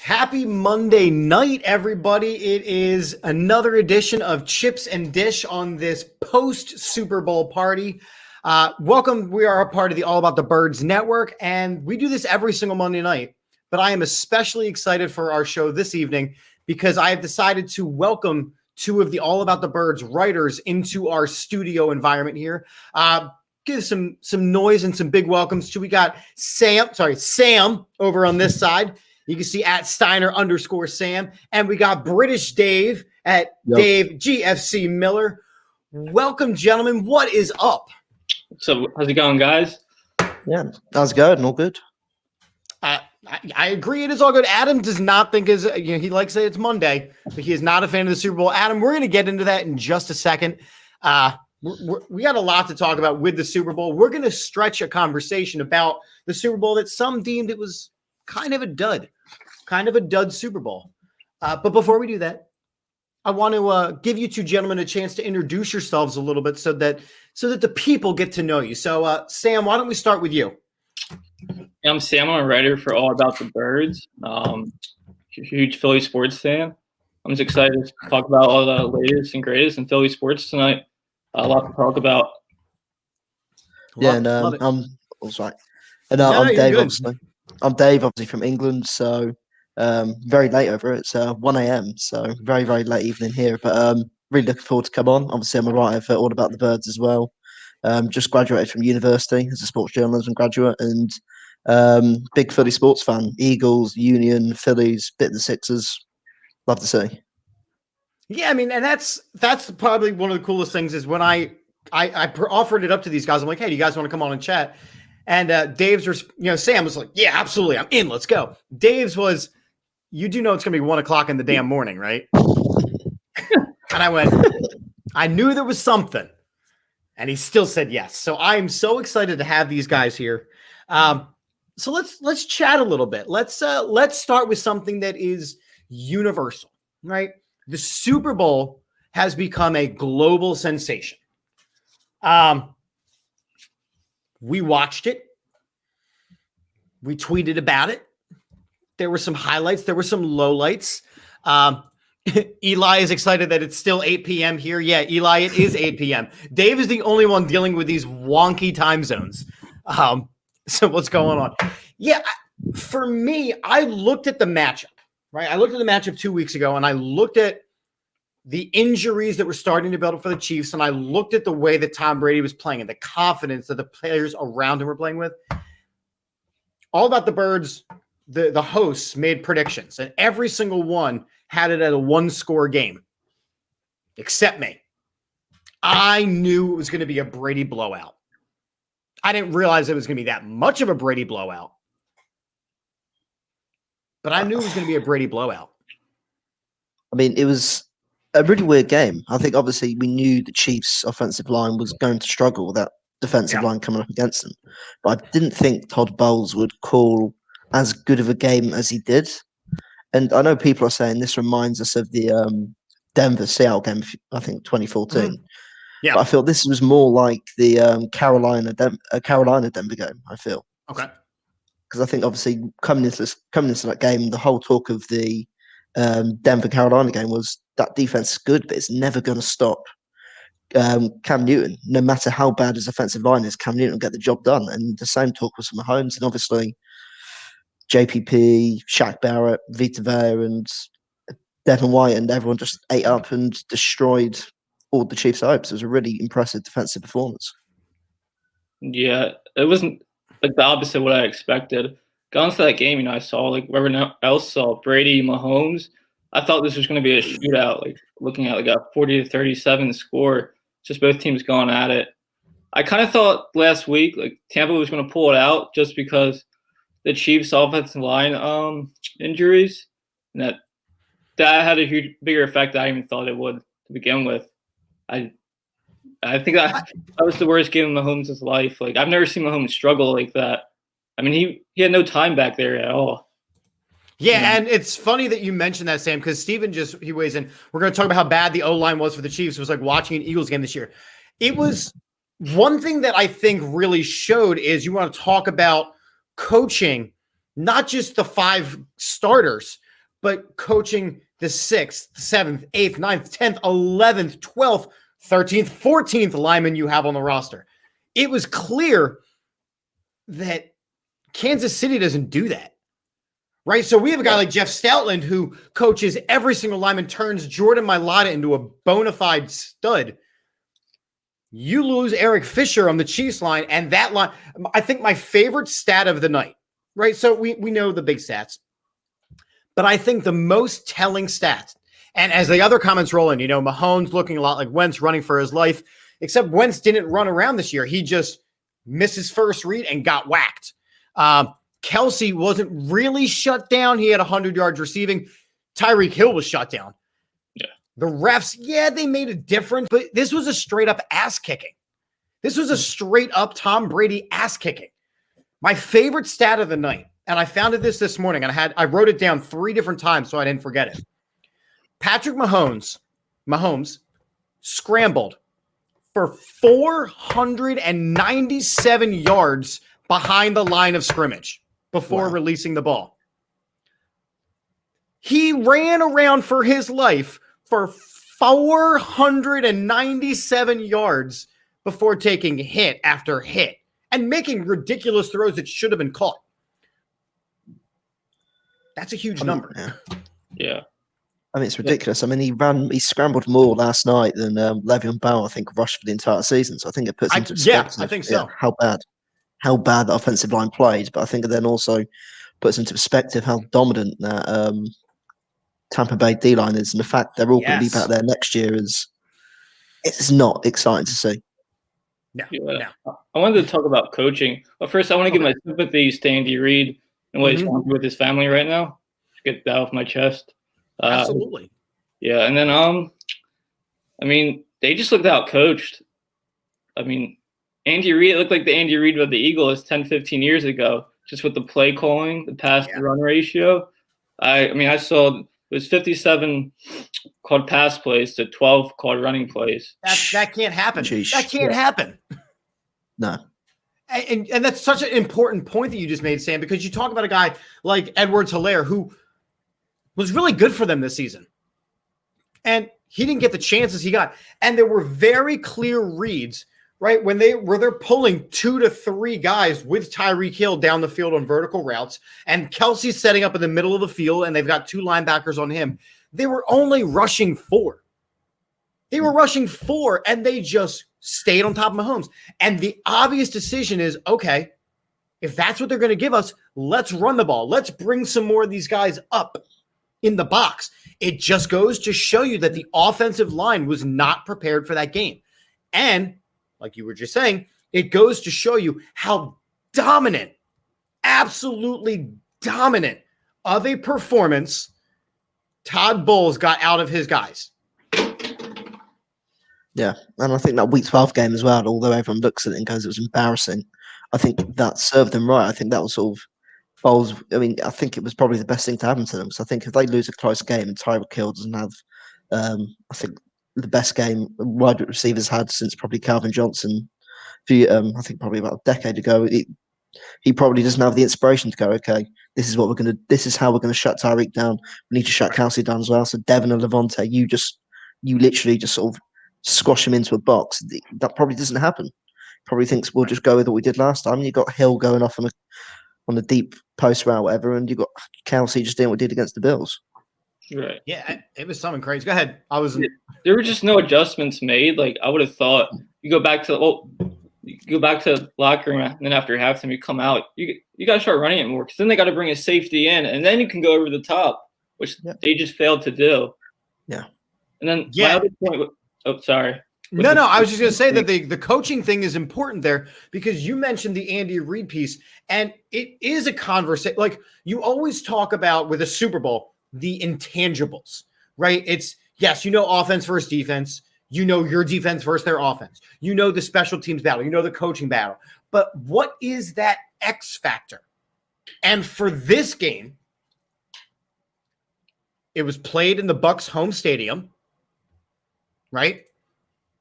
Happy Monday night, everybody. It is another edition of Chips and Dish on this post-Super Bowl party. Welcome. We are a part of the All About the Birds network, and we do this every single Monday night. But I am especially excited for our show this evening because I have decided to welcome two of the All About the Birds writers into our studio environment here. Give some noise and some big welcomes to. We got Sam over on this side. You can see at Steiner_Sam. And we got British Dave at Dave GFC Miller. Welcome, gentlemen. What is up? So how's it going, guys? Yeah, how's it going? All good. I agree. It is all good. Adam does not think he likes to say it's Monday, but he is not a fan of the Super Bowl. Adam, we're going to get into that in just a second. We got a lot to talk about with the Super Bowl. We're going to stretch a conversation about the Super Bowl that some deemed it was kind of a dud Super Bowl. But before we do that, I want to give you two gentlemen a chance to introduce yourselves a little bit so that the people get to know you. So, Sam, why don't we start with you? Yeah, I'm Sam. I'm a writer for All About the Birds. Huge Philly sports fan. I'm just excited to talk about all the latest and greatest in Philly sports tonight. A lot to talk about. Yeah, and I'm Dave. Obviously, I'm Dave. Obviously from England, so very late over it. It's 1 a.m. So very late evening here. But really looking forward to come on. Obviously, I'm a writer for All About the Birds as well. Just graduated from university as a sports journalism graduate, and big Philly sports fan. Eagles, Union, Phillies, bit of the Sixers. Love to see. Yeah, I mean, and that's probably one of the coolest things is when I offered it up to these guys. I'm like, hey, do you guys want to come on and chat? And Dave's, Sam was like, yeah, absolutely, I'm in. Let's go. Dave's was, you do know it's gonna be 1 o'clock in the damn morning, right? And I went, I knew there was something. And he still said yes. So I'm so excited to have these guys here. So let's chat a little bit. Let's start with something that is universal, right? The Super Bowl has become a global sensation. We watched it. We tweeted about it. There were some highlights. There were some lowlights. Eli is excited that it's still 8 p.m. here. Yeah, Eli, it is 8 p.m. Dave is the only one dealing with these wonky time zones. So what's going on? Yeah, for me, I looked at the matchup, right? I looked at the matchup 2 weeks ago, and I looked at the injuries that were starting to build up for the Chiefs, and I looked at the way that Tom Brady was playing and the confidence that the players around him were playing with. All About the Birds, the hosts made predictions, and every single one had it at a one-score game, except me. I knew it was going to be a Brady blowout. I didn't realize it was going to be that much of a Brady blowout. But I knew it was going to be a Brady blowout. I mean, it was a really weird game. I think obviously we knew the Chiefs' offensive line was going to struggle with that defensive line coming up against them. But I didn't think Todd Bowles would call as good of a game as he did. And I know people are saying this reminds us of the Denver-Seattle game, I think 2014. Mm-hmm. Yeah. But I feel this was more like the Carolina-Denver game, I feel. Okay. Because I think obviously coming into that game, the whole talk of the Denver-Carolina game was that defense is good, but it's never going to stop Cam Newton. No matter how bad his offensive line is, Cam Newton will get the job done. And the same talk was from Mahomes, and obviously JPP, Shaq Barrett, Vita Vea, and Devin White, and everyone just ate up and destroyed all the Chiefs' hopes. It was a really impressive defensive performance. Yeah, it wasn't like the opposite of what I expected. Going into that game, I saw like everyone else saw Brady, Mahomes. I thought this was going to be a shootout, like looking at like a 40-37 score, just both teams going at it. I kind of thought last week like Tampa was going to pull it out just because the Chiefs' offensive line injuries, and that had a bigger effect than I even thought it would to begin with. I think that was the worst game of Mahomes' life. Like I've never seen Mahomes struggle like that. I mean, he had no time back there at all. Yeah, and it's funny that you mentioned that, Sam, because Steven he weighs in. We're going to talk about how bad the O-line was for the Chiefs. It was like watching an Eagles game this year. It was one thing that I think really showed is you want to talk about coaching, not just the 5 starters, but coaching the 6th, 7th, 8th, 9th, 10th, 11th, 12th, 13th, 14th lineman you have on the roster. It was clear that Kansas City doesn't do that, right? So we have a guy like Jeff Stoutland who coaches every single lineman, turns Jordan Mailata into a bona fide stud. You lose Eric Fisher on the Chiefs line, and that line, I think my favorite stat of the night, right? So we know the big stats, but I think the most telling stat, and as the other comments roll in, Mahomes looking a lot like Wentz running for his life, except Wentz didn't run around this year. He just missed his first read and got whacked. Kelsey wasn't really shut down. He had 100 yards receiving. Tyreek Hill was shut down. Yeah. The refs, they made a difference, but this was a straight up ass kicking. This was a straight up Tom Brady ass kicking. My favorite stat of the night, and I found this morning, and I wrote it down 3 different times so I didn't forget it. Patrick Mahomes scrambled for 497 yards behind the line of scrimmage before releasing the ball. He ran around for his life for 497 yards before taking hit after hit and making ridiculous throws that should have been caught. That's a huge number. Yeah. I mean, it's ridiculous. I mean, he scrambled more last night than Le'Veon Bell, I think, rushed for the entire season. So I think it puts into perspective. I think so. How bad the offensive line played, but I think it then also puts into perspective how dominant that Tampa Bay D-line is, and the fact they're all going to be back there next year it's not exciting to see. No. I wanted to talk about coaching, but first I want to give my sympathies to Andy Reid and what he's going through with his family right now. Get that off my chest. Absolutely. Yeah, and then I mean, they just looked out coached. I mean, Andy Reid looked like the Andy Reid of the Eagles 10, 15 years ago, just with the play calling, the pass to run ratio. I saw it was 57 called pass plays to 12 called running plays. That can't happen. Jeez. That can't happen. No. And that's such an important point that you just made, Sam, because you talk about a guy like Edwards-Helaire who was really good for them this season. And he didn't get the chances he got. And there were very clear reads, right? When they're pulling 2 to 3 guys with Tyreek Hill down the field on vertical routes, and Kelsey's setting up in the middle of the field, and they've got 2 linebackers on him. They were only rushing 4. They were rushing 4, and they just stayed on top of Mahomes. And the obvious decision is, okay, if that's what they're going to give us, let's run the ball. Let's bring some more of these guys up in the box. It just goes to show you that the offensive line was not prepared for that game. And like you were just saying, it goes to show you how dominant, absolutely dominant of a performance Todd Bowles got out of his guys. Yeah, and I think that week 12 game as well, although everyone looks at it and goes, it was embarrassing, I think that served them right. I think that was sort of Bowles. I mean, I think it was probably the best thing to happen to them. So I think if they lose a close game and Tyreek Hill doesn't have, I think the best game wide receivers had since probably Calvin Johnson, I think probably about a decade ago. He probably doesn't have the inspiration to go, okay, this is how we're gonna shut Tyreek down. We need to shut Kelsey down as well. So Devin and Levante, you literally just sort of squash him into a box. That probably doesn't happen. Probably thinks we'll just go with what we did last time. You got Hill going off on a deep post route, whatever, and you got Kelsey just doing what he did against the Bills. Right. Yeah, it was something crazy. Go ahead. There were just no adjustments made. Like I would have thought, you go back to the locker room, and then after halftime you come out. You got to start running it more, because then they got to bring a safety in, and then you can go over the top, which they just failed to do. Yeah. And then my other point. Oh, sorry. No, I was just going to say that the coaching thing is important there, because you mentioned the Andy Reid piece, and it is a conversation. Like you always talk about with a Super Bowl, the intangibles, right? It's yes, offense versus defense. Your defense versus their offense. The special teams battle. The coaching battle. But what is that X factor? And for this game, it was played in the Bucs home stadium, right?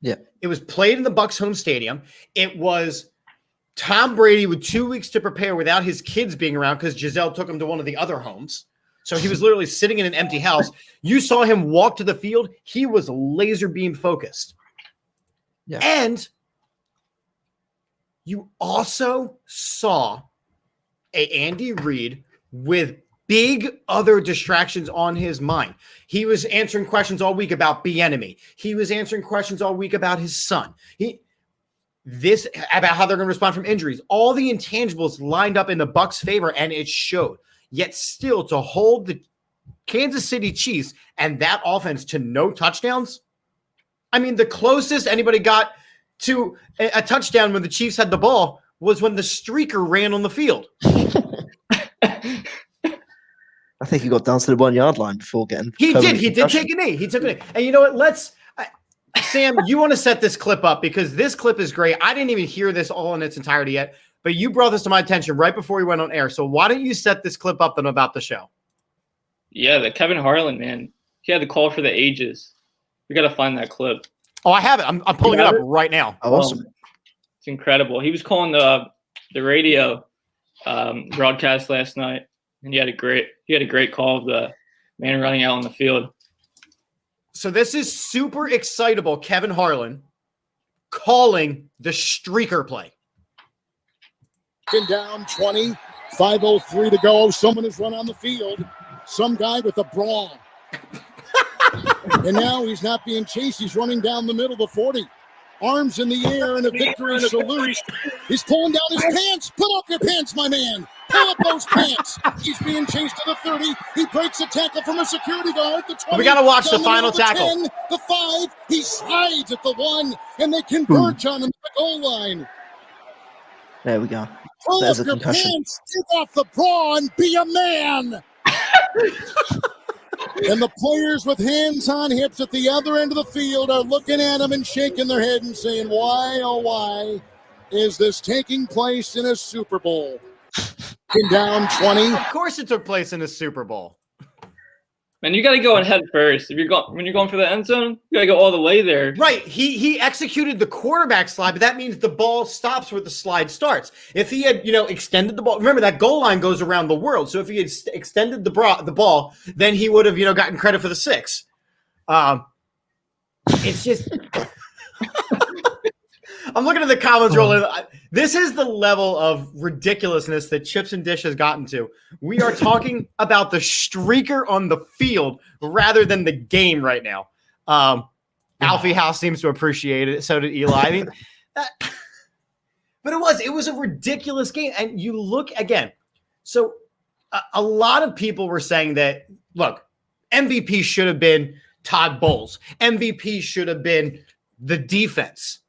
Yeah. It was played in the Bucs home stadium. It was Tom Brady with 2 weeks to prepare without his kids being around, because Giselle took him to one of the other homes. So he was literally sitting in an empty house. You saw him walk to the field. He was laser beam focused. Yeah. And you also saw a Andy Reid with big other distractions on his mind. He was answering questions all week about Bieniemy. He was answering questions all week about his son. About how they're going to respond from injuries. All the intangibles lined up in the Bucs' favor, and it showed. Yet still, to hold the Kansas City Chiefs and that offense to no touchdowns. I mean, the closest anybody got to a touchdown when the Chiefs had the ball was when the streaker ran on the field. I think he got down to the 1 yard line before getting. He did take a knee. He took a knee. And you know what? Sam, you want to set this clip up, because this clip is great. I didn't even hear this all in its entirety yet, but you brought this to my attention right before we went on air. So why don't you set this clip up and about the show? Yeah, the Kevin Harlan, man. He had the call for the ages. We got to find that clip. Oh, I have it. I'm pulling it up right now. Oh, awesome. It's incredible. He was calling the radio broadcast last night, and he had a great call of the man running out on the field. So this is super excitable Kevin Harlan calling the streaker play. Down 20, 5:03 to go. Someone has run on the field. Some guy with a bra. And now he's not being chased. He's running down the middle of the 40. Arms in the air in a victory salute. He's pulling down his pants. Pull up your pants, my man. Pull up those pants. He's being chased to the 30. He breaks a tackle from a security guard. The 20. We got to watch the final tackle. 10, the 5. He slides at the 1, and they converge on him at the goal line. There we go. Pull There's up a your concussion. pants. Take off the bra and be a man. And the players with hands on hips at the other end of the field are looking at him and shaking their head and saying, why, oh, why is this taking place in a Super Bowl? Down 20. Of course it took place in a Super Bowl. Man, you got to go in head first. When you're going for the end zone, you got to go all the way there. Right. He executed the quarterback slide, but that means the ball stops where the slide starts. If he had, extended the ball, remember that goal line goes around the world. So if he had extended the ball, then he would have, gotten credit for the 6. It's just I'm looking at the comments rolling. This is the level of ridiculousness that Chips and Dish has gotten to. We are talking about the streaker on the field rather than the game right now. Alfie House seems to appreciate it. So did Eli. I mean, but it was a ridiculous game. And you look again. So a lot of people were saying that, look, MVP should have been Todd Bowles. MVP should have been the defense.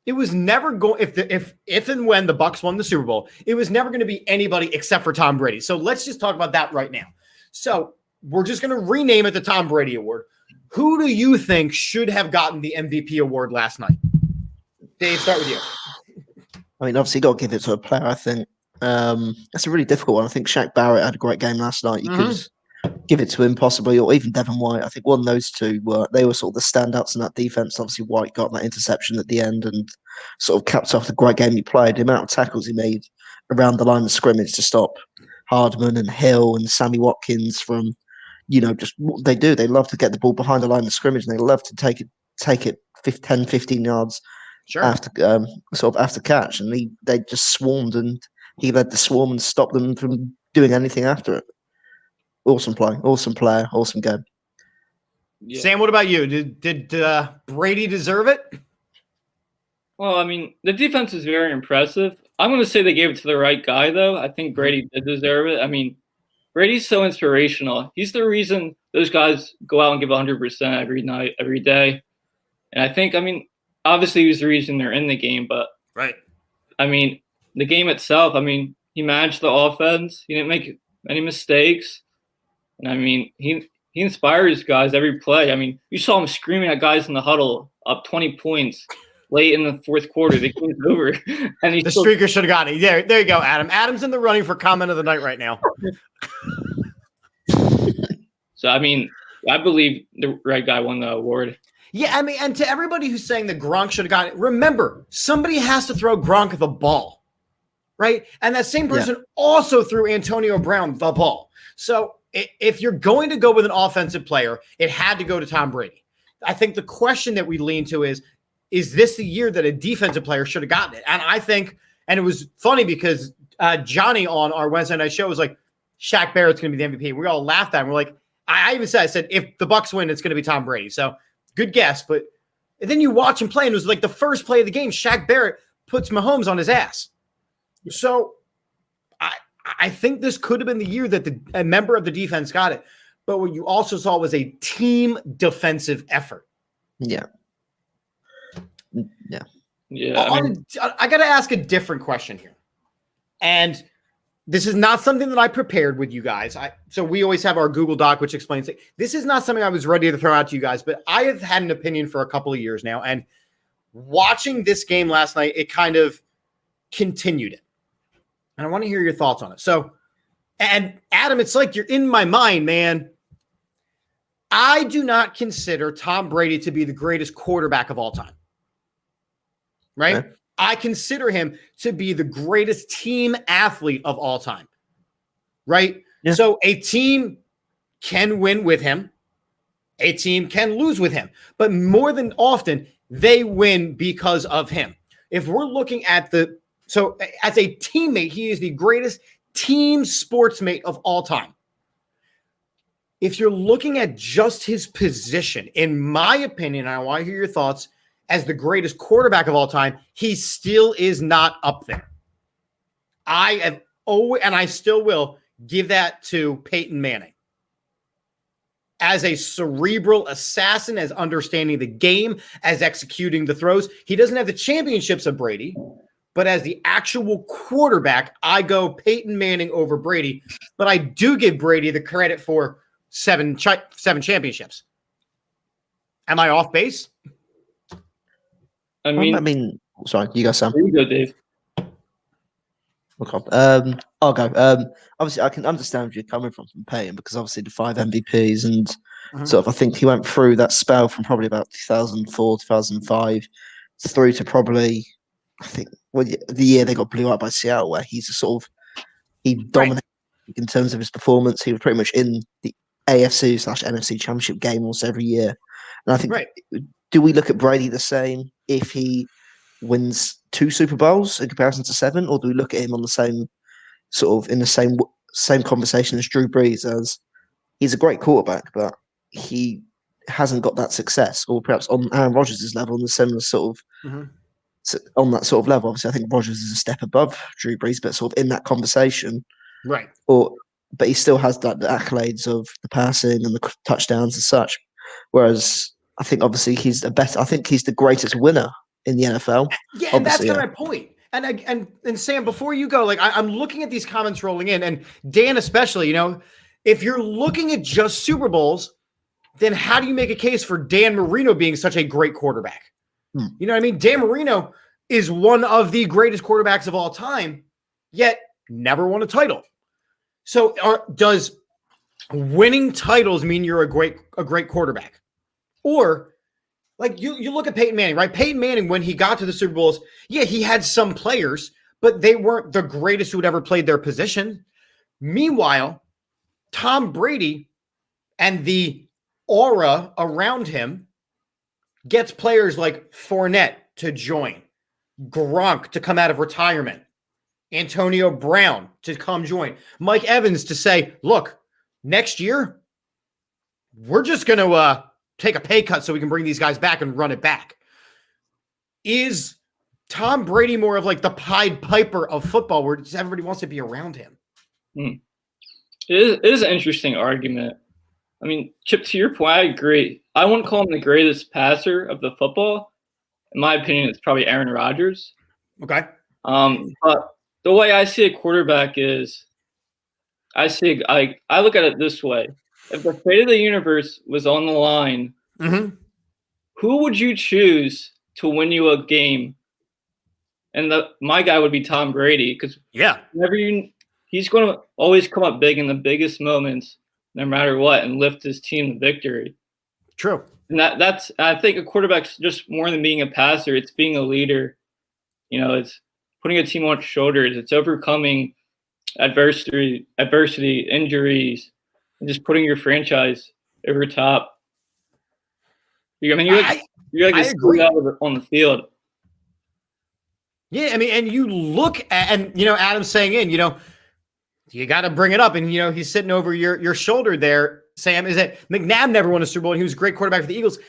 it was never going if and when the Bucs won the Super Bowl, it was never going to be anybody except for Tom Brady. So let's just talk about that right now. So we're just going to rename it the Tom Brady Award. Who do you think should have gotten the MVP award last night? Dave, start with you. I mean, obviously, you got to give it to a player, I think. That's a really difficult one. I think Shaq Barrett had a great game last night. You could give it to him possibly, or even Devin White. I think one of those two were sort of the standouts in that defense. Obviously, White got that interception at the end and sort of capped off the great game he played. The amount of tackles he made around the line of scrimmage to stop Hardman and Hill and Sammy Watkins from, just what they do. They love to get the ball behind the line of scrimmage, and they love to take it 10, 15 yards after catch. And they just swarmed, and he led the swarm and stopped them from doing anything after it. Awesome play, awesome player, awesome game. Yeah. Sam, what about you? Did Brady deserve it? Well, I mean, the defense is very impressive. I'm going to say they gave it to the right guy, though. I think Brady did deserve it. I mean, Brady's so inspirational. He's the reason those guys go out and give 100% every night, every day. And I think, obviously he was the reason they're in the game, but right. I mean, the game itself, he managed the offense. He didn't make any mistakes. And I mean, he inspires guys every play. You saw him screaming at guys in the huddle up 20 points late in the fourth quarter. They came over. And the streaker should have gotten it. There you go, Adam. Adam's in the running for comment of the night right now. So, I believe the right guy won the award. Yeah, and to everybody who's saying that Gronk should have gotten it, remember, somebody has to throw Gronk the ball, right? And that same person also threw Antonio Brown the ball. So if you're going to go with an offensive player, it had to go to Tom Brady. I think the question that we lean to is this the year that a defensive player should have gotten it? And I think, and it was funny because Johnny on our Wednesday night show was like, Shaq Barrett's going to be the MVP. We all laughed at him. We're like, I even said, if the Bucs win, it's going to be Tom Brady. So good guess. But then you watch him play, and it was like the first play of the game, Shaq Barrett puts Mahomes on his ass. So I think this could have been the year that a member of the defense got it. But what you also saw was a team defensive effort. Yeah. I got to ask a different question here. And this is not something that I prepared with you guys. So we always have our Google Doc, which explains it. This is not something I was ready to throw out to you guys, but I have had an opinion for a couple of years now. And watching this game last night, it kind of continued it. And I want to hear your thoughts on it. So, and Adam, it's like you're in my mind, man. I do not consider Tom Brady to be the greatest quarterback of all time. Right? Okay. I consider him to be the greatest team athlete of all time. Right? Yeah. So a team can win with him. A team can lose with him. But more than often, they win because of him. If we're looking at so as a teammate, he is the greatest team sportsmate of all time. If you're looking at just his position, in my opinion, and I want to hear your thoughts, as the greatest quarterback of all time, he still is not up there. I have always, and I still will, give that to Peyton Manning. As a cerebral assassin, as understanding the game, as executing the throws. He doesn't have the championships of Brady, but as the actual quarterback, I go Peyton Manning over Brady. But I do give Brady the credit for seven championships. Am I off base? Sorry, you go, Sam. There you go, Dave. Okay. I'll go. Obviously, I can understand where you're coming from Peyton, because obviously the 5 MVPs and sort of, I think he went through that spell from probably about 2004, 2005 through to probably, I think, the year they got blew out by Seattle, where he dominated in terms of his performance. He was pretty much in the AFC/NFC championship game almost every year. And I think, do we look at Brady the same if he wins 2 Super Bowls in comparison to 7, or do we look at him on the same sort of in the same conversation as Drew Brees, as he's a great quarterback, but he hasn't got that success, or perhaps on Aaron Rodgers' level, on the similar sort of on that sort of level? Obviously, I think Rodgers is a step above Drew Brees, but sort of in that conversation, right? But he still has the accolades of the passing and the touchdowns and such. Whereas I think obviously he's the greatest winner in the NFL. Yeah, and that's kind of my point. And Sam, before you go, like I'm looking at these comments rolling in, and Dan especially, if you're looking at just Super Bowls, then how do you make a case for Dan Marino being such a great quarterback? You know what I mean? Dan Marino is one of the greatest quarterbacks of all time, yet never won a title. So does winning titles mean you're a great quarterback? Or like you look at Peyton Manning, right? Peyton Manning, when he got to the Super Bowls, yeah, he had some players, but they weren't the greatest who had ever played their position. Meanwhile, Tom Brady and the aura around him gets players like Fournette to join, Gronk to come out of retirement, Antonio Brown to come join, Mike Evans to say, look, next year, we're just going to take a pay cut so we can bring these guys back and run it back. Is Tom Brady more of like the Pied Piper of football where just everybody wants to be around him? It is an interesting argument. I mean, Chip, to your point, I agree. I wouldn't call him the greatest passer of the football. In my opinion, it's probably Aaron Rodgers. Okay. But the way I see a quarterback is, I look at it this way. If the fate of the universe was on the line, who would you choose to win you a game? And my guy would be Tom Brady, because he's going to always come up big in the biggest moments, no matter what, and lift his team to victory. True. And that's I think a quarterback's just more than being a passer. It's being a leader. It's putting a team on its shoulders. It's overcoming adversity, injuries, and just putting your franchise over top. You're like a screw on the field. Yeah, I mean, and you look at, and Adam's saying you got to bring it up, and he's sitting over your shoulder there, Sam. Is that McNabb never won a Super Bowl, and he was a great quarterback for the Eagles?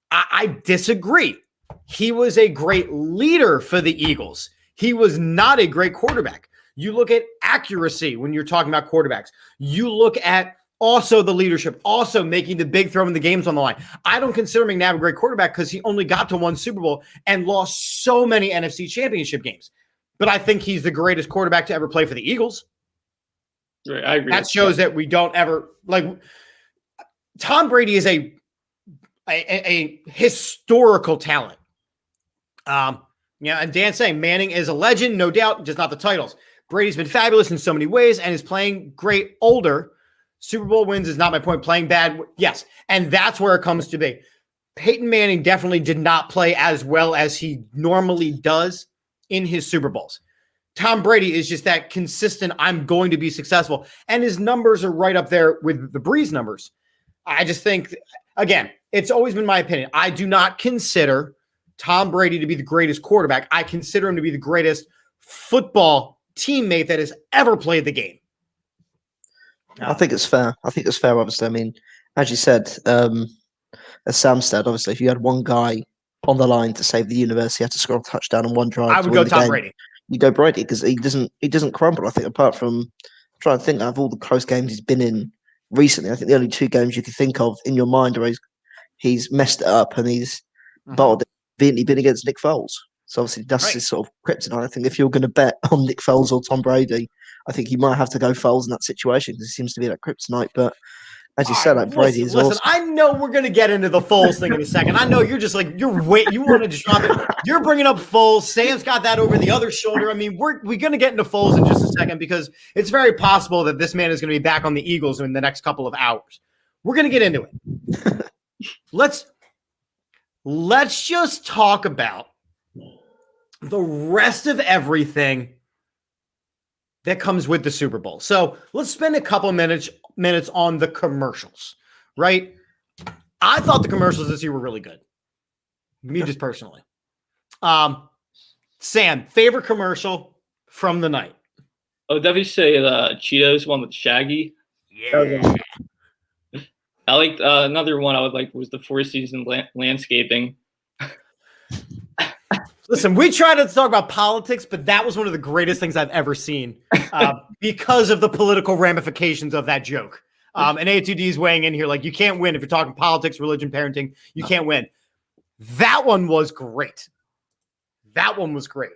I disagree. He was a great leader for the Eagles. He was not a great quarterback. You look at accuracy when you're talking about quarterbacks. You look at also the leadership, also making the big throw in the games on the line. I don't consider McNabb a great quarterback because he only got to one Super Bowl and lost so many NFC Championship games. But I think he's the greatest quarterback to ever play for the Eagles. Right, I agree. That shows that we don't ever Tom Brady is a historical talent. And Dan's saying Manning is a legend, no doubt, just not the titles. Brady's been fabulous in so many ways and is playing great older. Super Bowl wins is not my point. Playing bad, yes. And that's where it comes to be. Peyton Manning definitely did not play as well as he normally does in his Super Bowls. Tom Brady is just that consistent, I'm going to be successful. And his numbers are right up there with the Breeze numbers. I just think, again, it's always been my opinion. I do not consider Tom Brady to be the greatest quarterback. I consider him to be the greatest football teammate that has ever played the game. I think it's fair. Obviously. I mean, as you said, as Sam said, obviously, if you had one guy on the line to save the universe, he had to score a touchdown on one drive. I would go Tom Brady. You go Brady because he doesn't crumble. I think apart from trying to think of all the close games he's been in recently, I think the only two games you can think of in your mind are he's messed it up and he's bottled it. Been against Nick Foles. So obviously that's his sort of kryptonite. I think if you're going to bet on Nick Foles or Tom Brady, I think you might have to go Foles in that situation because he seems to be that kryptonite. But as you said, Brady is awesome. I know we're going to get into the Foles thing in a second. I know you're just like, you want to just drop it. You're bringing up Foles. Sam's got that over the other shoulder. I mean, we're going to get into Foles in just a second because it's very possible that this man is going to be back on the Eagles in the next couple of hours. We're going to get into it. Let's just talk about the rest of everything that comes with the Super Bowl. So let's spend a couple minutes on the commercials, right? I thought the commercials this year were really good. Me just personally. Sam, favorite commercial from the night? I would definitely say the Cheetos one with Shaggy. Yeah. I liked another one I would like was the Four Seasons landscaping. Listen, we tried to talk about politics, but that was one of the greatest things I've ever seen because of the political ramifications of that joke. And A2D is weighing in here like, you can't win if you're talking politics, religion, parenting. You can't win. That one was great. That one was great.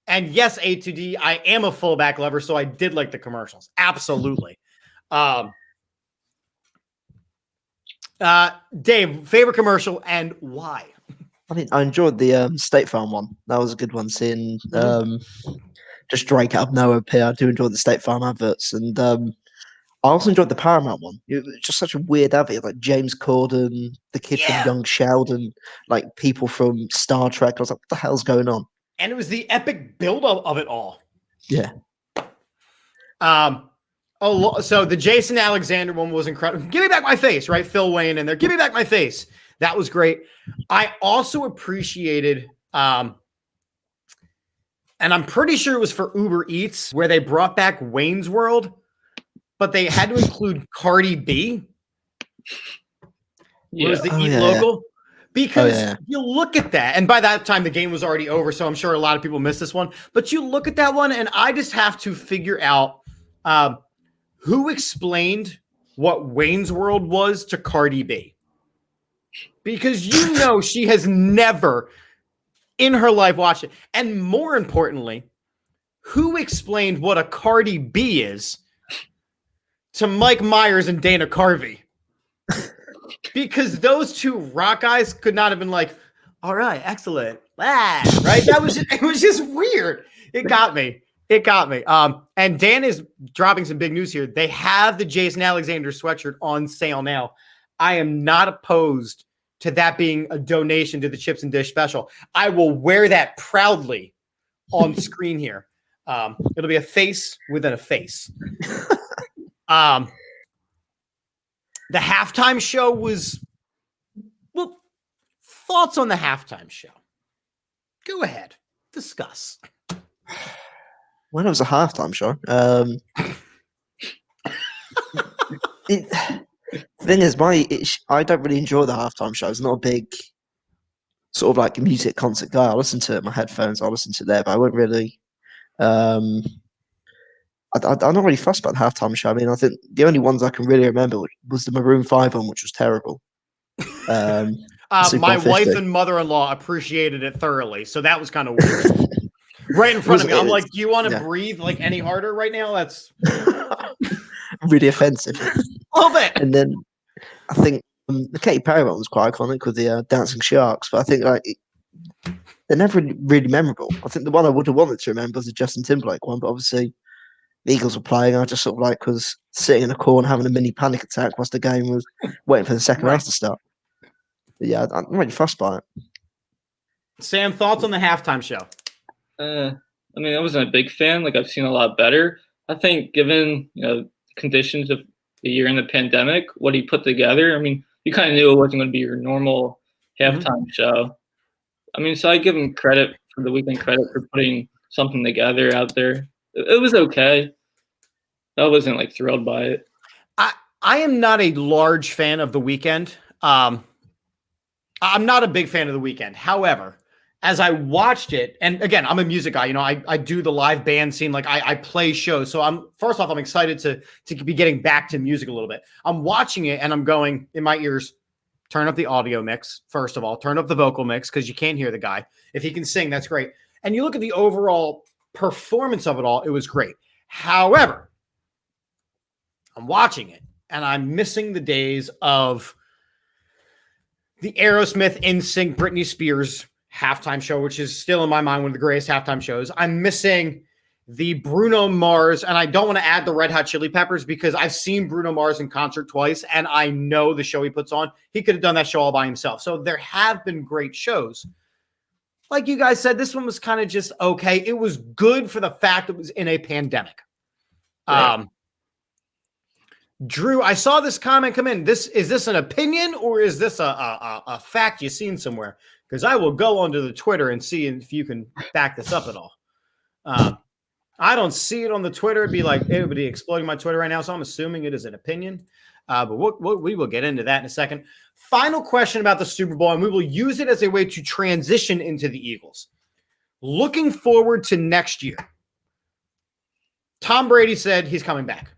And yes, A2D, I am a fullback lover, so I did like the commercials. Absolutely. Dave, favorite commercial and why? I enjoyed the State Farm one. That was a good one. Seeing just Drake out of nowhere appear. I do enjoy the State Farm adverts, and I also enjoyed the Paramount one. It was just such a weird advert, like James Corden, the kid from Young Sheldon, like people from Star Trek. I was like, what the hell's going on? And it was the epic build-up of it all. Yeah. So the Jason Alexander one was incredible. Give me back my face, right? Phil Wayne in there. Give me back my face. That was great. I also appreciated, and I'm pretty sure it was for Uber Eats, where they brought back Wayne's World, but they had to include Cardi B. It was the Eat Local. Because you look at that, and by that time the game was already over, so I'm sure a lot of people missed this one. But you look at that one, and I just have to figure out who explained what Wayne's World was to Cardi B. Because she has never in her life watched it. And more importantly, who explained what a Cardi B is to Mike Myers and Dana Carvey? Because those two rock guys could not have been like, all right, excellent. Right? It was just weird. It got me. And Dan is dropping some big news here. They have the Jason Alexander sweatshirt on sale now. I am not opposed to that being a donation to the Chips and Dish special. I will wear that proudly on screen here. It'll be a face within a face. The halftime show was, well, thoughts on the halftime show? Go ahead. Discuss. When it was a halftime show, the thing is, I don't really enjoy the halftime show. It's not a big sort of like music concert guy. I listen to it in my headphones. I listen to it there, but I wouldn't really. I'm not really fussed about the halftime show. I mean, I think the only ones I can really remember was the Maroon 5 one, which was terrible. My wife and mother-in-law appreciated it thoroughly, so that was kind of weird. Right in front of me. I'm like, do you want to breathe like any harder right now? That's really offensive. A little bit. And then I think the Katy Perry one was quite iconic with the dancing sharks, but I think they're never really memorable. I think the one I would have wanted to remember was the Justin Timberlake one, but obviously the Eagles were playing. I just sort of was sitting in a corner having a mini panic attack whilst the game was waiting for the second half to start. But yeah, I'm really fussed by it. Sam, thoughts on the halftime show? I mean, I wasn't a big fan. I've seen a lot better. I think given, conditions of the year in the pandemic, what he put together, I mean, you kind of knew it wasn't going to be your normal halftime show. I mean, so I give him credit for the weekend credit for putting something together out there. It was okay. I wasn't thrilled by it. I am not a large fan of The Weeknd. I'm not a big fan of The Weeknd. However, as I watched it, and again, I'm a music guy. I do the live band scene. I play shows. So I'm excited to be getting back to music a little bit. I'm watching it and I'm going in my ears, turn up the audio mix. First of all, turn up the vocal mix because you can't hear the guy. If he can sing, that's great. And you look at the overall performance of it all, it was great. However, I'm watching it and I'm missing the days of the Aerosmith, NSYNC, Britney Spears halftime show, which is still in my mind one of the greatest halftime shows. I'm missing the Bruno Mars, and I don't want to add the Red Hot Chili Peppers because I've seen Bruno Mars in concert twice, and I know the show he puts on. He could have done that show all by himself. So there have been great shows. Like you guys said, this one was kind of just okay. It was good for the fact it was in a pandemic. Right. Drew, I saw this comment come in. Is this an opinion or is this a fact you've seen somewhere? Because I will go onto the Twitter and see if you can back this up at all. I don't see it on the Twitter. It'd be like everybody exploding my Twitter right now, so I'm assuming it is an opinion. But we will get into that in a second. Final question about the Super Bowl, and we will use it as a way to transition into the Eagles. Looking forward to next year. Tom Brady said he's coming back.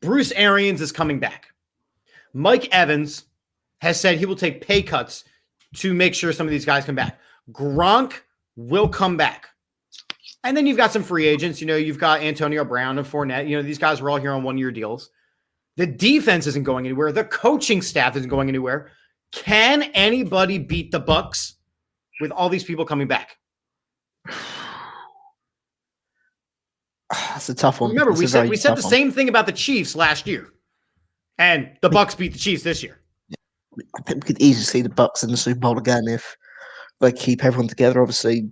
Bruce Arians is coming back. Mike Evans has said he will take pay cuts to make sure some of these guys come back. Gronk will come back. And then you've got some free agents. You've got Antonio Brown and Fournette. These guys are all here on one-year deals. The defense isn't going anywhere. The coaching staff isn't going anywhere. Can anybody beat the Bucs with all these people coming back? That's a tough one. Remember, we said the same thing about the Chiefs last year, and the Bucs beat the Chiefs this year. I think we could easily see the Bucs in the Super Bowl again if they keep everyone together. Obviously,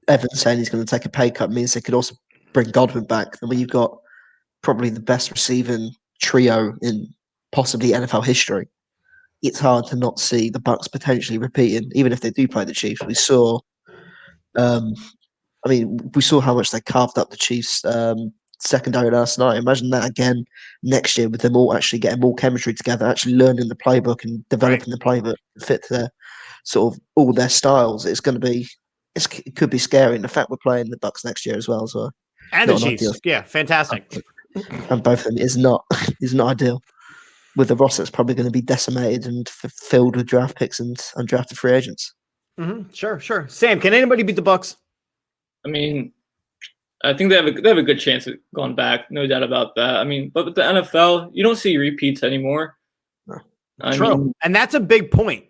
Evans saying he's going to take a pay cut means they could also bring Godwin back. I mean, you've got probably the best receiving trio in possibly NFL history. It's hard to not see the Bucs potentially repeating, even if they do play the Chiefs. We saw how much they carved up the Chiefs secondary last night. Imagine that again next year with them all actually getting more chemistry together, actually learning the playbook and developing the playbook to fit to their sort of all their styles. It could be scary. And the fact we're playing the Bucs next year as well. So and the Chiefs, yeah, fantastic. And both of them is not ideal. With the roster, it's probably going to be decimated and filled with draft picks and undrafted free agents. Mm-hmm. Sure. Sam, can anybody beat the Bucs? I mean, I think they have a good chance of going back, no doubt about that. I mean, but with the NFL, you don't see repeats anymore. No. True, and that's a big point.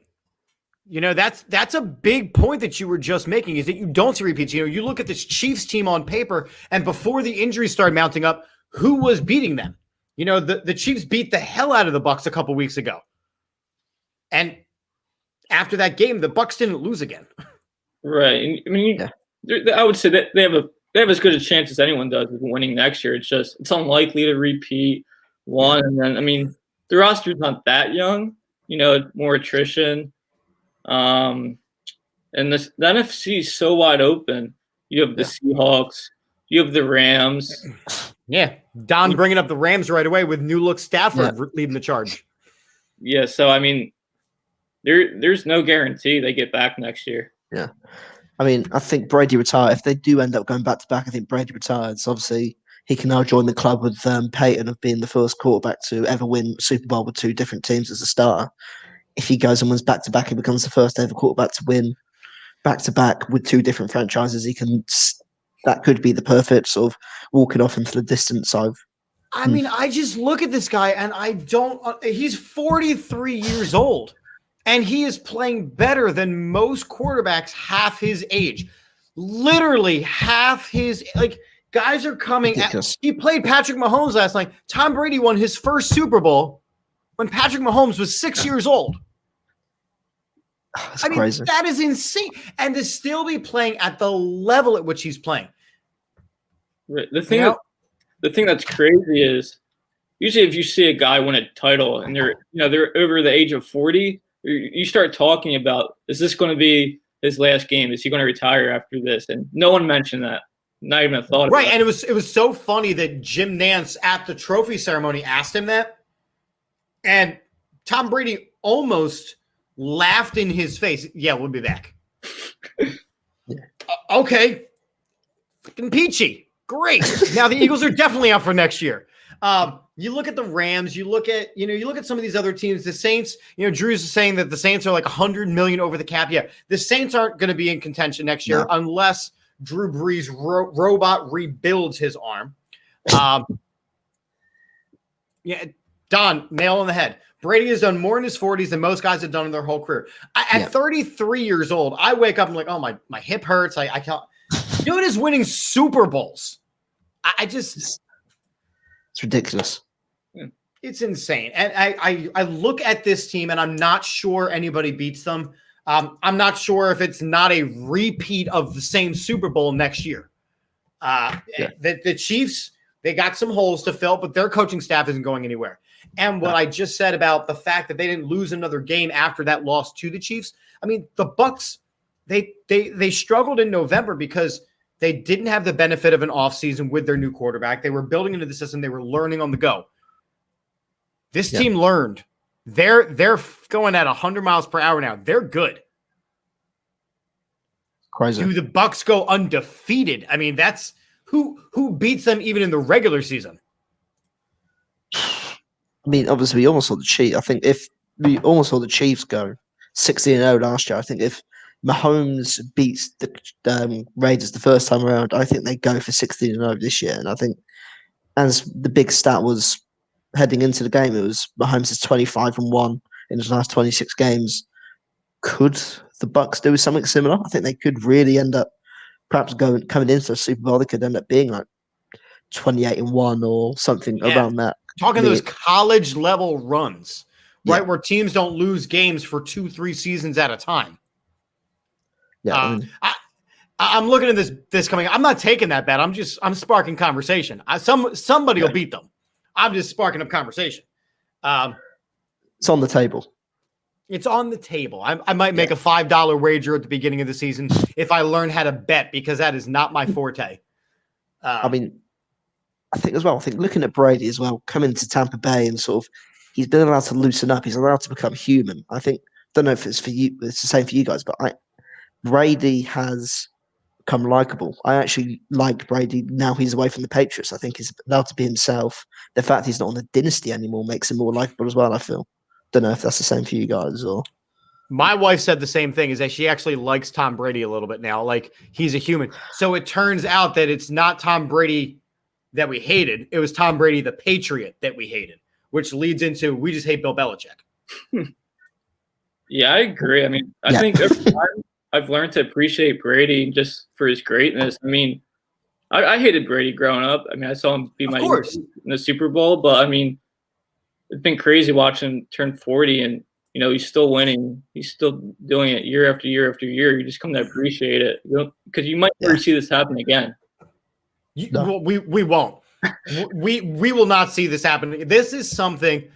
That's a big point that you were just making, is that you don't see repeats. You look at this Chiefs team on paper, and before the injuries started mounting up, who was beating them? The Chiefs beat the hell out of the Bucs a couple weeks ago. And after that game, the Bucs didn't lose again. Right. I mean, I would say that they have as good a chance as anyone does of winning next year. It's unlikely to repeat one. And then, I mean, the roster's not that young, more attrition. And the NFC is so wide open. You have the Seahawks, you have the Rams. Yeah, Don bringing up the Rams right away with new look Stafford leading the charge. Yeah, so I mean, there's no guarantee they get back next year. Yeah, I mean, I think Brady retired. If they do end up going back to back, I think Brady retires. Obviously, he can now join the club with Peyton of being the first quarterback to ever win Super Bowl with two different teams as a starter. If he goes and wins back to back, he becomes the first ever quarterback to win back to back with two different franchises. That could be the perfect sort of walking off into the distance. I mean, I just look at this guy and he's 43 years old and he is playing better than most quarterbacks half his age. Literally half his, guys are coming he played Patrick Mahomes last night. Tom Brady won his first Super Bowl when Patrick Mahomes was 6 years old. That's crazy. That is insane. And to still be playing at the level at which he's playing. Right. The thing that's crazy is usually if you see a guy win a title and they're over the age of 40, you start talking about, is this going to be his last game? Is he going to retire after this? And no one mentioned that. Not even a thought. Right. And it was so funny that Jim Nantz at the trophy ceremony asked him that. And Tom Brady almost laughed in his face. Yeah, we'll be back. Okay. Fucking peachy. Great. Now the Eagles are definitely out for next year. You look at the Rams, you look at some of these other teams, the Saints, Drew's saying that the Saints are like $100 million over the cap. Yeah. The Saints aren't going to be in contention next year unless Drew Brees robot rebuilds his arm. Don, nail on the head. Brady has done more in his 40s than most guys have done in their whole career. At 33 years old, I wake up and I'm like, oh, my hip hurts. I can't. Dude is winning Super Bowls. It's ridiculous. It's insane. And I look at this team and I'm not sure anybody beats them. I'm not sure if it's not a repeat of the same Super Bowl next year. The Chiefs, they got some holes to fill, but their coaching staff isn't going anywhere. And what I just said about the fact that they didn't lose another game after that loss to the Chiefs. I mean, the Bucs, they struggled in November because they didn't have the benefit of an offseason with their new quarterback. They were building into the system. They were learning on the go. This team learned. They're going at 100 miles per hour now. They're good. Crazy. Do the Bucs go undefeated? I mean, that's who beats them even in the regular season. I mean, obviously, we almost saw the Chiefs. I think if we almost saw the Chiefs go 16-0 last year, I think if Mahomes beats the Raiders the first time around, I think they go for 16-0 this year. And I think, as the big stat was heading into the game, it was Mahomes is 25-1 in his last 26 games. Could the Bucks do something similar? I think they could really end up perhaps coming into the Super Bowl. They could end up being like 28-1 or something around that. Talking those college level runs, right, where teams don't lose games for 2-3 seasons at a time. Yeah, I'm looking at this coming. I'm not taking that bet. I'm sparking conversation. Somebody will beat them. I'm just sparking up conversation. It's on the table. It's on the table. I might make a $5 wager at the beginning of the season if I learn how to bet, because that is not my forte. I think as well. I think looking at Brady as well, coming to Tampa Bay and sort of, he's been allowed to loosen up. He's allowed to become human. I think. Don't know if it's for you. It's the same for you guys, but Brady has become likable. I actually like Brady now he's away from the Patriots. I think he's allowed to be himself. The fact he's not on the dynasty anymore makes him more likable as well, I feel. Don't know if that's the same for you guys or. My wife said the same thing, is that she actually likes Tom Brady a little bit now. Like, he's a human. So it turns out that it's not Tom Brady that we hated. It was Tom Brady, the Patriot, that we hated, which leads into we just hate Bill Belichick. Yeah, I agree. I mean, I think every time I've learned to appreciate Brady just for his greatness. I mean, I hated Brady growing up. I mean, I saw him be my in the Super Bowl, but I mean, it's been crazy watching him turn 40 and, you know, he's still winning. He's still doing it year after year after year. You just come to appreciate it, because you might never see this happen again. We won't. we will not see this happen. This is something,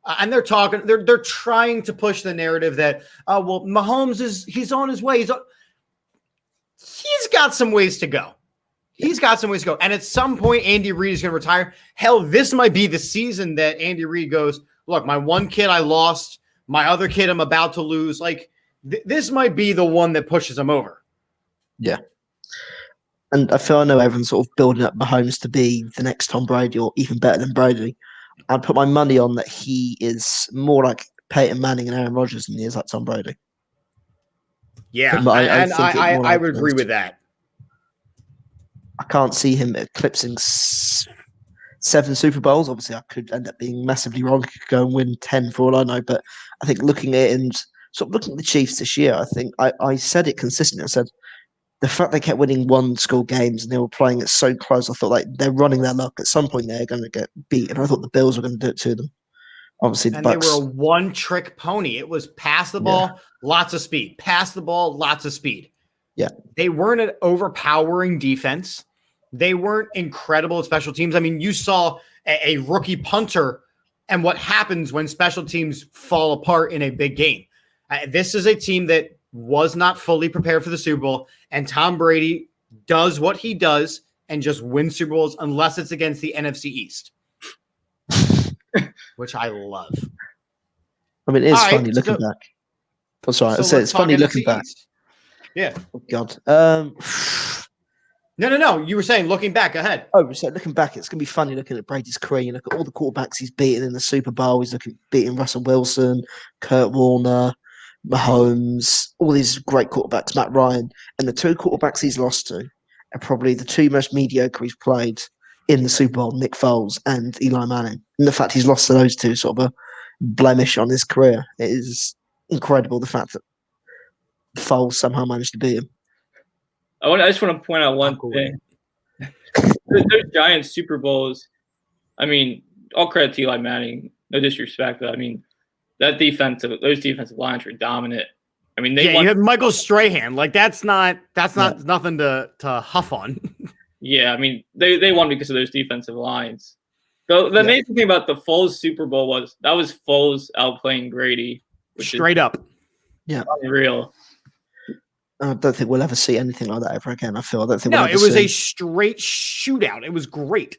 and they're trying to push the narrative that, well, Mahomes he's on his way. He's got some ways to go. He's got some ways to go. And at some point, Andy Reid is going to retire. Hell, this might be the season that Andy Reid goes, look, my one kid I lost, my other kid I'm about to lose. Like, this might be the one that pushes him over. Yeah. And I know everyone's sort of building up Mahomes to be the next Tom Brady or even better than Brady. I'd put my money on that he is more like Peyton Manning and Aaron Rodgers than he is like Tom Brady. Yeah, I would agree with that. I can't see him eclipsing 7 Super Bowls. Obviously, I could end up being massively wrong. He could go and win 10 for all I know. But I think looking at it and sort of looking at the Chiefs this year, I think I said it consistently. I said the fact they kept winning one-score games and they were playing it so close, I thought like they're running their luck. At some point, they're going to get beat. And I thought the Bills were going to do it to them. Obviously, and Bucks, they were a one-trick pony. It was pass the ball, lots of speed. Pass the ball, lots of speed. Yeah. They weren't an overpowering defense. They weren't incredible at special teams. I mean, you saw a rookie punter and what happens when special teams fall apart in a big game. This is a team that was not fully prepared for the Super Bowl, and Tom Brady does what he does and just wins Super Bowls unless it's against the NFC East, which I love. I mean, it's funny looking back. Oh, sorry. So it's funny looking back. Yeah. Oh, God. No. You were saying looking back. Go ahead. Oh, so looking back, it's going to be funny looking at Brady's career. You look at all the quarterbacks he's beaten in the Super Bowl. He's beating Russell Wilson, Kurt Warner, Mahomes, all these great quarterbacks, Matt Ryan. And the 2 quarterbacks he's lost to are probably the 2 most mediocre he's played in the Super Bowl, Nick Foles and Eli Manning. And the fact he's lost to those 2 sort of a blemish on his career. It is incredible, the fact that Foles somehow managed to beat him. I just want to point out one thing. Those Giants Super Bowls, I mean, all credit to Eli Manning. No disrespect, but I mean, those defensive lines were dominant. I mean, you had Michael Strahan. Like, that's not nothing to huff on. Yeah, I mean, they won because of those defensive lines. The amazing thing about the Foles Super Bowl was Foles outplaying Brady. Straight up. Yeah. Unreal. I don't think we'll ever see anything like that ever again. I don't think. No, it was a straight shootout. It was great.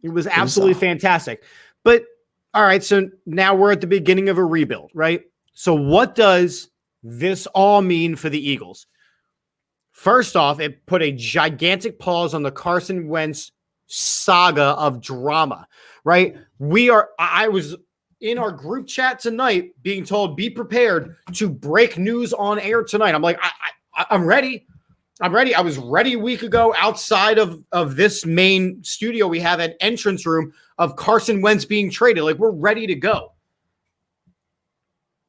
It was absolutely fantastic. But all right, so now we're at the beginning of a rebuild, right? So what does this all mean for the Eagles? First off, it put a gigantic pause on the Carson Wentz saga of drama, right? I was in our group chat tonight being told, be prepared to break news on air tonight. I'm like, I'm ready. I'm ready. I was ready a week ago outside of this main studio. We have an entrance room of Carson Wentz being traded. Like, we're ready to go.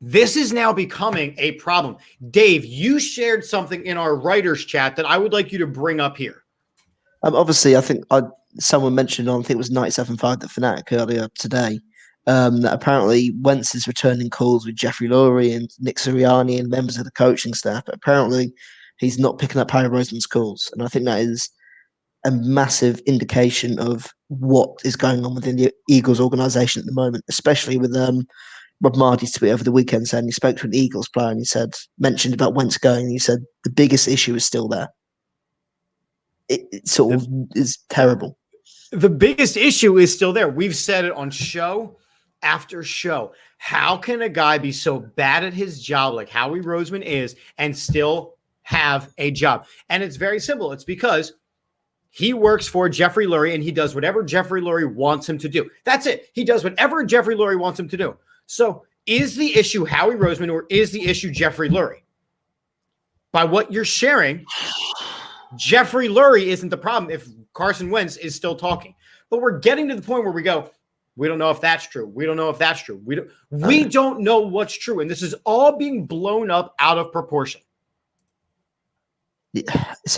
This is now becoming a problem. Dave, you shared something in our writers chat that I would like you to bring up here. Obviously, I think someone mentioned on, I think it was 97.5 The Fanatic earlier today, that apparently Wentz is returning calls with Jeffrey Lurie and Nick Sirianni and members of the coaching staff. But apparently, he's not picking up Harry Roseman's calls. And I think that is a massive indication of what is going on within the Eagles organization at the moment, especially with Rob Mardy's tweet over the weekend saying he spoke to an Eagles player and he mentioned about Wentz going, and he said the biggest issue is still there. It sort of is terrible. The biggest issue is still there. We've said it on show after show. How can a guy be so bad at his job like Howie Roseman is and still have a job? And it's very simple. It's because he works for Jeffrey Lurie and he does whatever Jeffrey Lurie wants him to do. That's it. He does whatever Jeffrey Lurie wants him to do. So is the issue Howie Roseman or is the issue Jeffrey Lurie? By what you're sharing, Jeffrey Lurie isn't the problem if Carson Wentz is still talking. But we're getting to the point where we go, we don't know if that's true. We don't know if that's true. We don't know what's true. And this is all being blown up out of proportion. Yeah, it's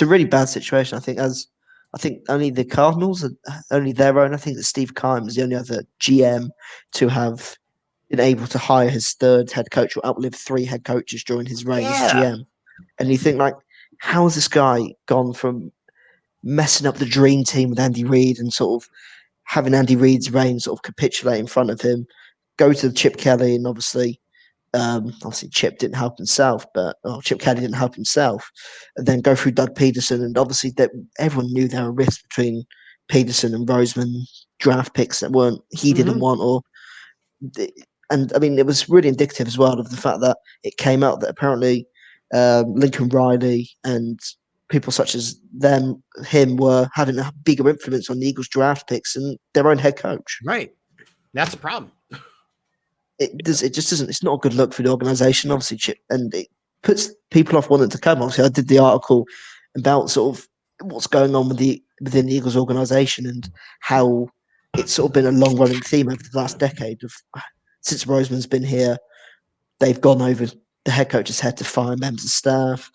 a really bad situation. I think only the Cardinals, only their own. I think that Steve Keim is the only other GM to have been able to hire his third head coach or outlive 3 head coaches during his reign as GM. And you think, like, how has this guy gone from messing up the dream team with Andy Reid and sort of having Andy Reid's reign sort of capitulate in front of him, go to Chip Kelly, and obviously Chip didn't help himself, Chip Kelly didn't help himself, and then go through Doug Peterson, and obviously that everyone knew there were risks between Peterson and Roseman, draft picks that he didn't want, and I mean it was really indicative as well of the fact that it came out that apparently Lincoln Riley and people such as him were having a bigger influence on the Eagles draft picks and their own head coach. Right, that's a problem. It just doesn't. It's not a good look for the organization, obviously, and it puts people off wanting to come. Obviously, I did the article about sort of what's going on within the Eagles organization and how it's sort of been a long running theme over the last decade of since Roseman's been here. They've gone over the head coach's head to fire members of staff.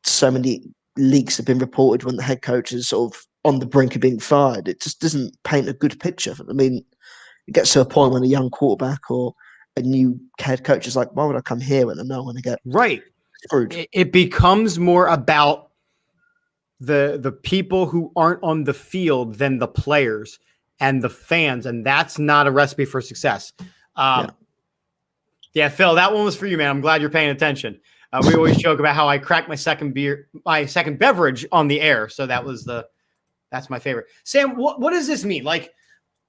So many leaks have been reported when the head coach is sort of on the brink of being fired. It just doesn't paint a good picture. I mean, it gets to a point when a young quarterback or a new head coach is like, why would I come here when I know I'm going to get screwed? It becomes more about the people who aren't on the field than the players and the fans, and that's not a recipe for success. Yeah, Phil, that one was for you, man. I'm glad you're paying attention. We always joke about how I cracked my second beverage on the air, so that's my favorite. Sam, what does this mean? Like,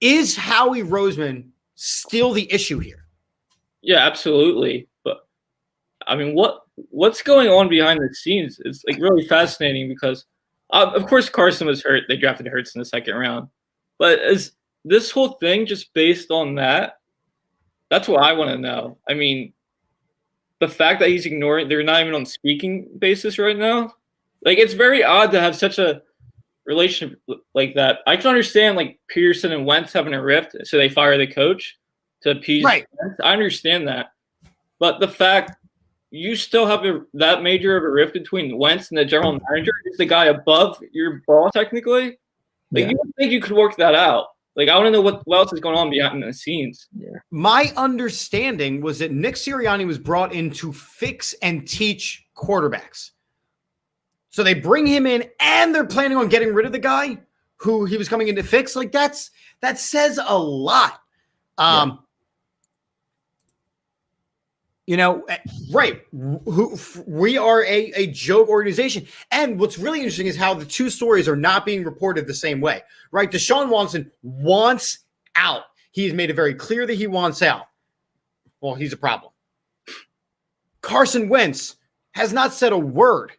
is Howie Roseman still the issue here? Yeah, absolutely. But I mean, what's going on behind the scenes? It's like really fascinating because, of course, Carson was hurt. They drafted Hurts in the second round. But is this whole thing just based on that? That's what I want to know. I mean, the fact that he's ignoring, they're not even on speaking basis right now. Like, it's very odd to have such a relationship like that. I can understand like Peterson and Wentz having a rift, so they fire the coach to appease Wentz. I understand that, but the fact you still have that major of a rift between Wentz and the general manager is the guy above your boss technically. Like, you would think you could work that out. Like, I want to know what else is going on behind the scenes. Yeah. My understanding was that Nick Sirianni was brought in to fix and teach quarterbacks. So they bring him in and they're planning on getting rid of the guy who he was coming in to fix. Like, that says a lot. You know, right. We are a joke organization. And what's really interesting is how the two stories are not being reported the same way, right? Deshaun Watson wants out. He's made it very clear that he wants out. Well, he's a problem. Carson Wentz has not said a word,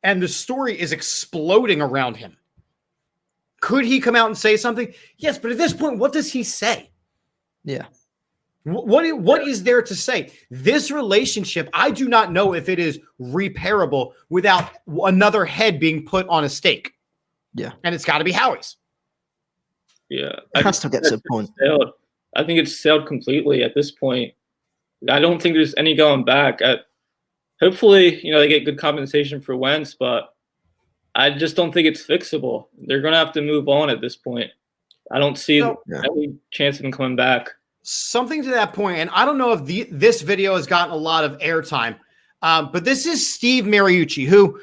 and the story is exploding around him. Could he come out and say something? Yes, but at this point, what does he say? Yeah. What is there to say? This relationship, I do not know if it is repairable without another head being put on a stake. Yeah. And it's got to be Howie's. Yeah. It has to get to a point. I think it's sailed completely at this point. I don't think there's any going back. Hopefully, they get good compensation for Wentz, but I just don't think it's fixable. They're going to have to move on at this point. I don't see any chance of them coming back. Something to that point, and I don't know if this video has gotten a lot of airtime, but this is Steve Mariucci, who,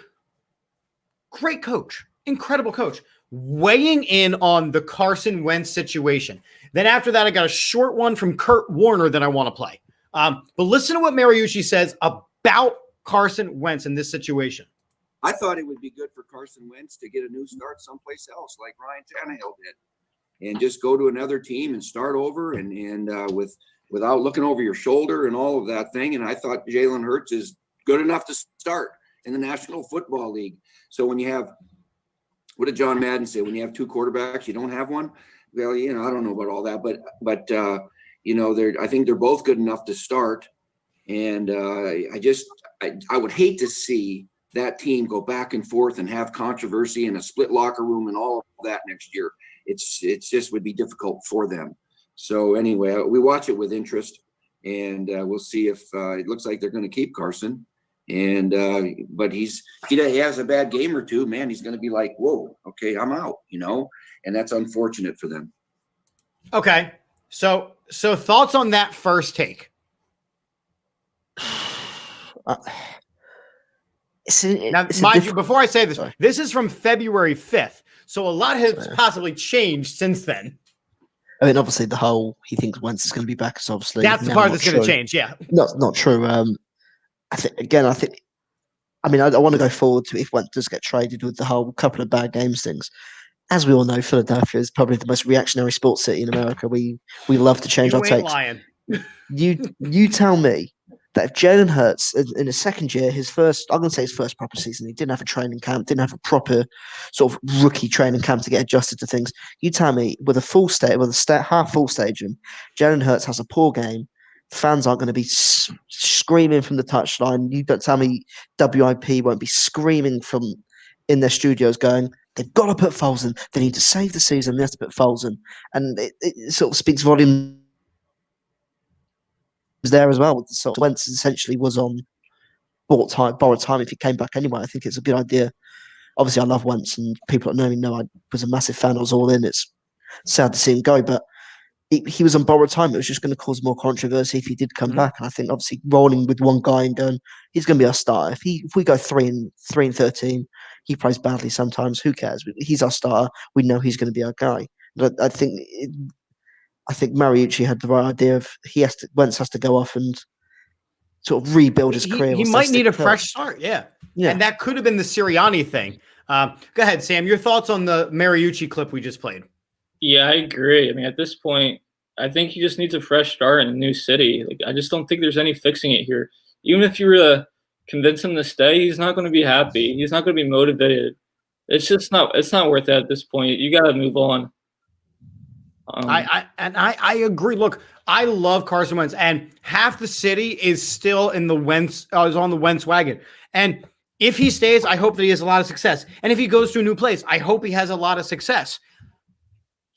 great coach, incredible coach, weighing in on the Carson Wentz situation. Then after that, I got a short one from Kurt Warner that I want to play. But listen to what Mariucci says about Carson Wentz in this situation. I thought it would be good for Carson Wentz to get a new start someplace else, like Ryan Tannehill did, and just go to another team and start over and without looking over your shoulder and all of that thing. And I thought Jalen Hurts is good enough to start in the National Football League. So when you have, what did John Madden say? When you have two quarterbacks, you don't have one. Well, I don't know about all that, but I think they're both good enough to start. And I would hate to see that team go back and forth and have controversy and a split locker room and all of that next year. It's just would be difficult for them. So anyway, we watch it with interest, and we'll see if it looks like they're going to keep Carson. And but if he has a bad game or two, man, he's going to be like, whoa, okay, I'm out, and that's unfortunate for them. Okay, so thoughts on that first take? Mind you, before I say this, this is from February 5th, so a lot has possibly changed since then. I mean, obviously, he thinks Wentz is going to be back. Is obviously that's the part that's going to change. Yeah, not true. I want to go forward to if Wentz does get traded with the whole couple of bad games things. As we all know, Philadelphia is probably the most reactionary sports city in America. We love to change our takes. Lying. You tell me that if Jalen Hurts in his second year, his first proper season, he didn't have a training camp, didn't have a proper sort of rookie training camp to get adjusted to things. You tell me with a half full stadium, Jalen Hurts has a poor game. Fans aren't going to be screaming from the touchline. You don't tell me WIP won't be screaming from in their studios going, they've got to put Foles in. They need to save the season. They have to put Foles in. And it sort of speaks volumes there as well. So Wentz essentially was on borrowed time if he came back anyway. I think it's a good idea. Obviously, I love Wentz, and people that know me know I was a massive fan. I was all in. It's sad to see him go, but he was on borrowed time. It was just going to cause more controversy if he did come back. And I think obviously rolling with one guy and going, he's going to be our starter. If we go 3-13, he plays badly sometimes. Who cares? He's our starter. We know he's going to be our guy. But I think Mariucci had the right idea of Wentz has to go off and sort of rebuild his career. He might need a fresh start. Yeah. And that could have been the Sirianni thing. Go ahead, Sam. Your thoughts on the Mariucci clip we just played? Yeah, I agree. I mean, at this point, I think he just needs a fresh start in a new city. I just don't think there's any fixing it here. Even if you were to convince him to stay, he's not going to be happy. He's not going to be motivated. It's just not. It's not worth it at this point. You got to move on. I agree. Look, I love Carson Wentz, and half the city is still in the Wentz. Is on the Wentz wagon. And if he stays, I hope that he has a lot of success. And if he goes to a new place, I hope he has a lot of success.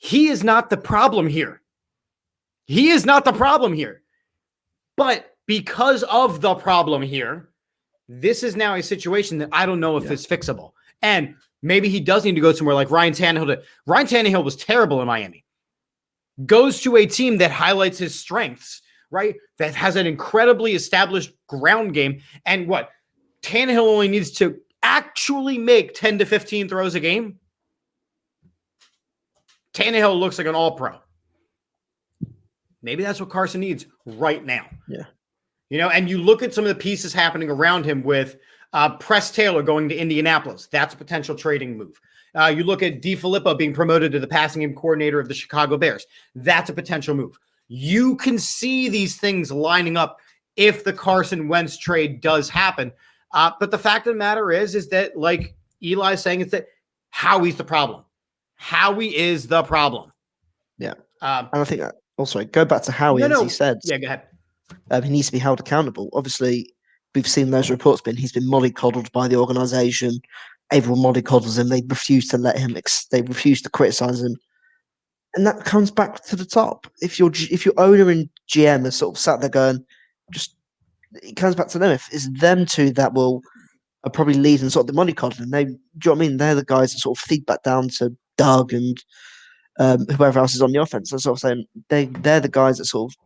He is not the problem here. He is not the problem here. But because of the problem here, this is now a situation that I don't know if it's fixable. And maybe he does need to go somewhere like Ryan Tannehill. Ryan Tannehill was terrible in Miami. Goes to a team that highlights his strengths, right? That has an incredibly established ground game. And what? Tannehill only needs to actually make 10 to 15 throws a game. Tannehill looks like an all-pro. Maybe that's what Carson needs right now. Yeah. And you look at some of the pieces happening around him with Press Taylor going to Indianapolis. That's a potential trading move. You look at DeFilippo being promoted to the passing game coordinator of the Chicago Bears. That's a potential move. You can see these things lining up if the Carson Wentz trade does happen. But the fact of the matter is that, like Eli's saying, it's that Howie's the problem. Howie is the problem. Yeah. And I think Also, go back to Howie, as he said. Yeah, go ahead. He needs to be held accountable. Obviously, we've seen those reports. He's been mollycoddled by the organisation. Everyone mollycoddles him. They refuse to let him. They refuse to criticise him, and that comes back to the top. If your owner and GM are sort of sat there going, it comes back to them. If it's them two that are probably leading sort of the mollycoddling. Do you know what I mean? They're the guys that sort of feed back down to Doug and whoever else is on the offense. They're sort of saying they're the guys that sort of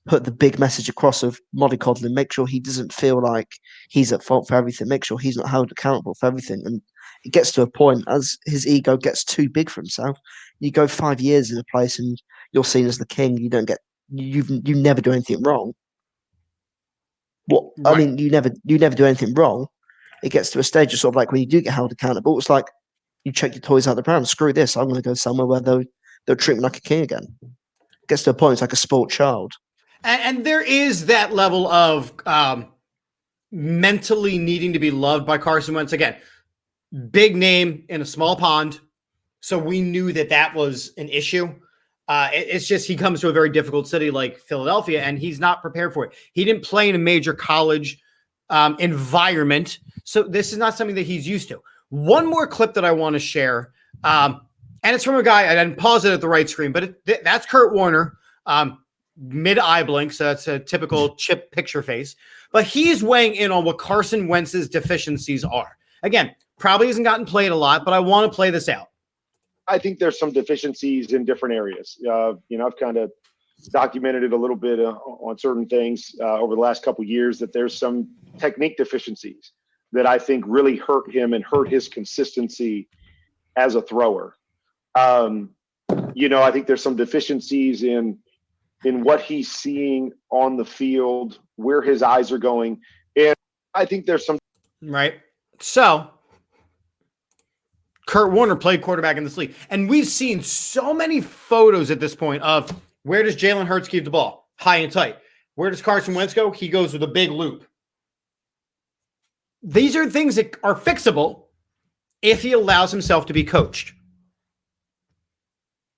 put the big message across of mollycoddling, make sure he doesn't feel like he's at fault for everything, make sure he's not held accountable for everything. And it gets to a point as his ego gets too big for himself. You go 5 years in a place and you're seen as the king. You don't get you never do anything wrong. I mean, you never do anything wrong. It gets to a stage of sort of like when you do get held accountable, it's like you check your toys out of the pram. Screw this! I'm going to go somewhere where they'll treat me like a king again. It gets to a point. It's like a spoiled child. And there is that level of mentally needing to be loved by Carson Wentz. Again, big name in a small pond. So we knew that was an issue. It's just he comes to a very difficult city like Philadelphia, and he's not prepared for it. He didn't play in a major college environment. So this is not something that he's used to. One more clip that I want to share. And it's from a guy, I didn't pause it at the right screen, but that's Kurt Warner. Mid-eye blink, so that's a typical chip picture face. But he's weighing in on what Carson Wentz's deficiencies are. Again, probably hasn't gotten played a lot, but I want to play this out. I think there's some deficiencies in different areas. I've kind of documented it a little bit on certain things over the last couple of years, that there's some technique deficiencies that I think really hurt him and hurt his consistency as a thrower. I think there's some deficiencies in what he's seeing on the field, where his eyes are going. And I think there's some. Right. So Kurt Warner played quarterback in this league. And we've seen so many photos at this point of where does Jalen Hurts keep the ball? High and tight. Where does Carson Wentz go? He goes with a big loop. These are things that are fixable if he allows himself to be coached.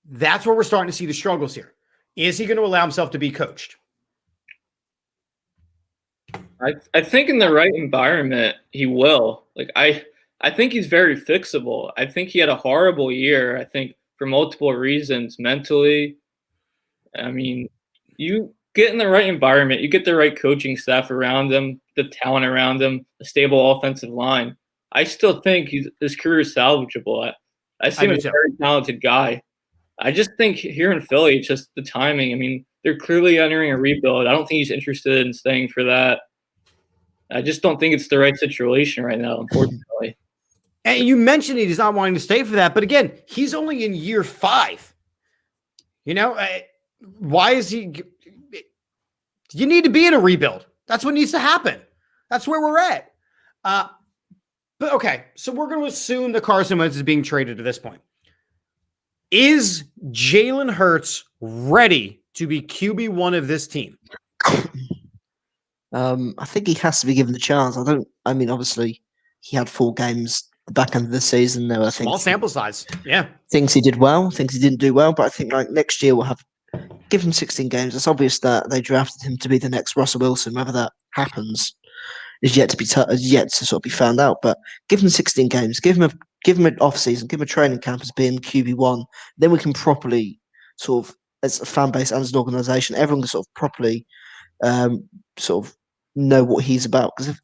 That's where we're starting to see the struggles here. Is he going to allow himself to be coached? I think in the right environment, he will. I think he's very fixable. I think he had a horrible year, I think, for multiple reasons. Mentally, I mean, you get in the right environment, you get the right coaching staff around him, the talent around him, a stable offensive line. I still think his career is salvageable. I see him as a very talented guy. I just think here in Philly, it's just the timing. I mean, they're clearly entering a rebuild. I don't think he's interested in staying for that. I just don't think it's the right situation right now, unfortunately. And you mentioned he's not wanting to stay for that, but again, he's only in year 5. Why is he? You need to be in a rebuild. That's what needs to happen. That's where we're at. But okay, so we're going to assume that Carson Wentz is being traded at this point. Is Jalen Hurts ready to be QB1 of this team? I think he has to be given the chance. Obviously, he had 4 games the back end of the season. There were small sample size. Yeah. Things he did well, things he didn't do well. But I think next year we'll give him 16 games. It's obvious that they drafted him to be the next Russell Wilson. Whether that happens is yet to sort of be found out. But give him 16 games. Give him an off season. Give him a training camp as being QB1. Then we can properly sort of, as a fan base and as an organisation, everyone can sort of properly sort of know what he's about. Because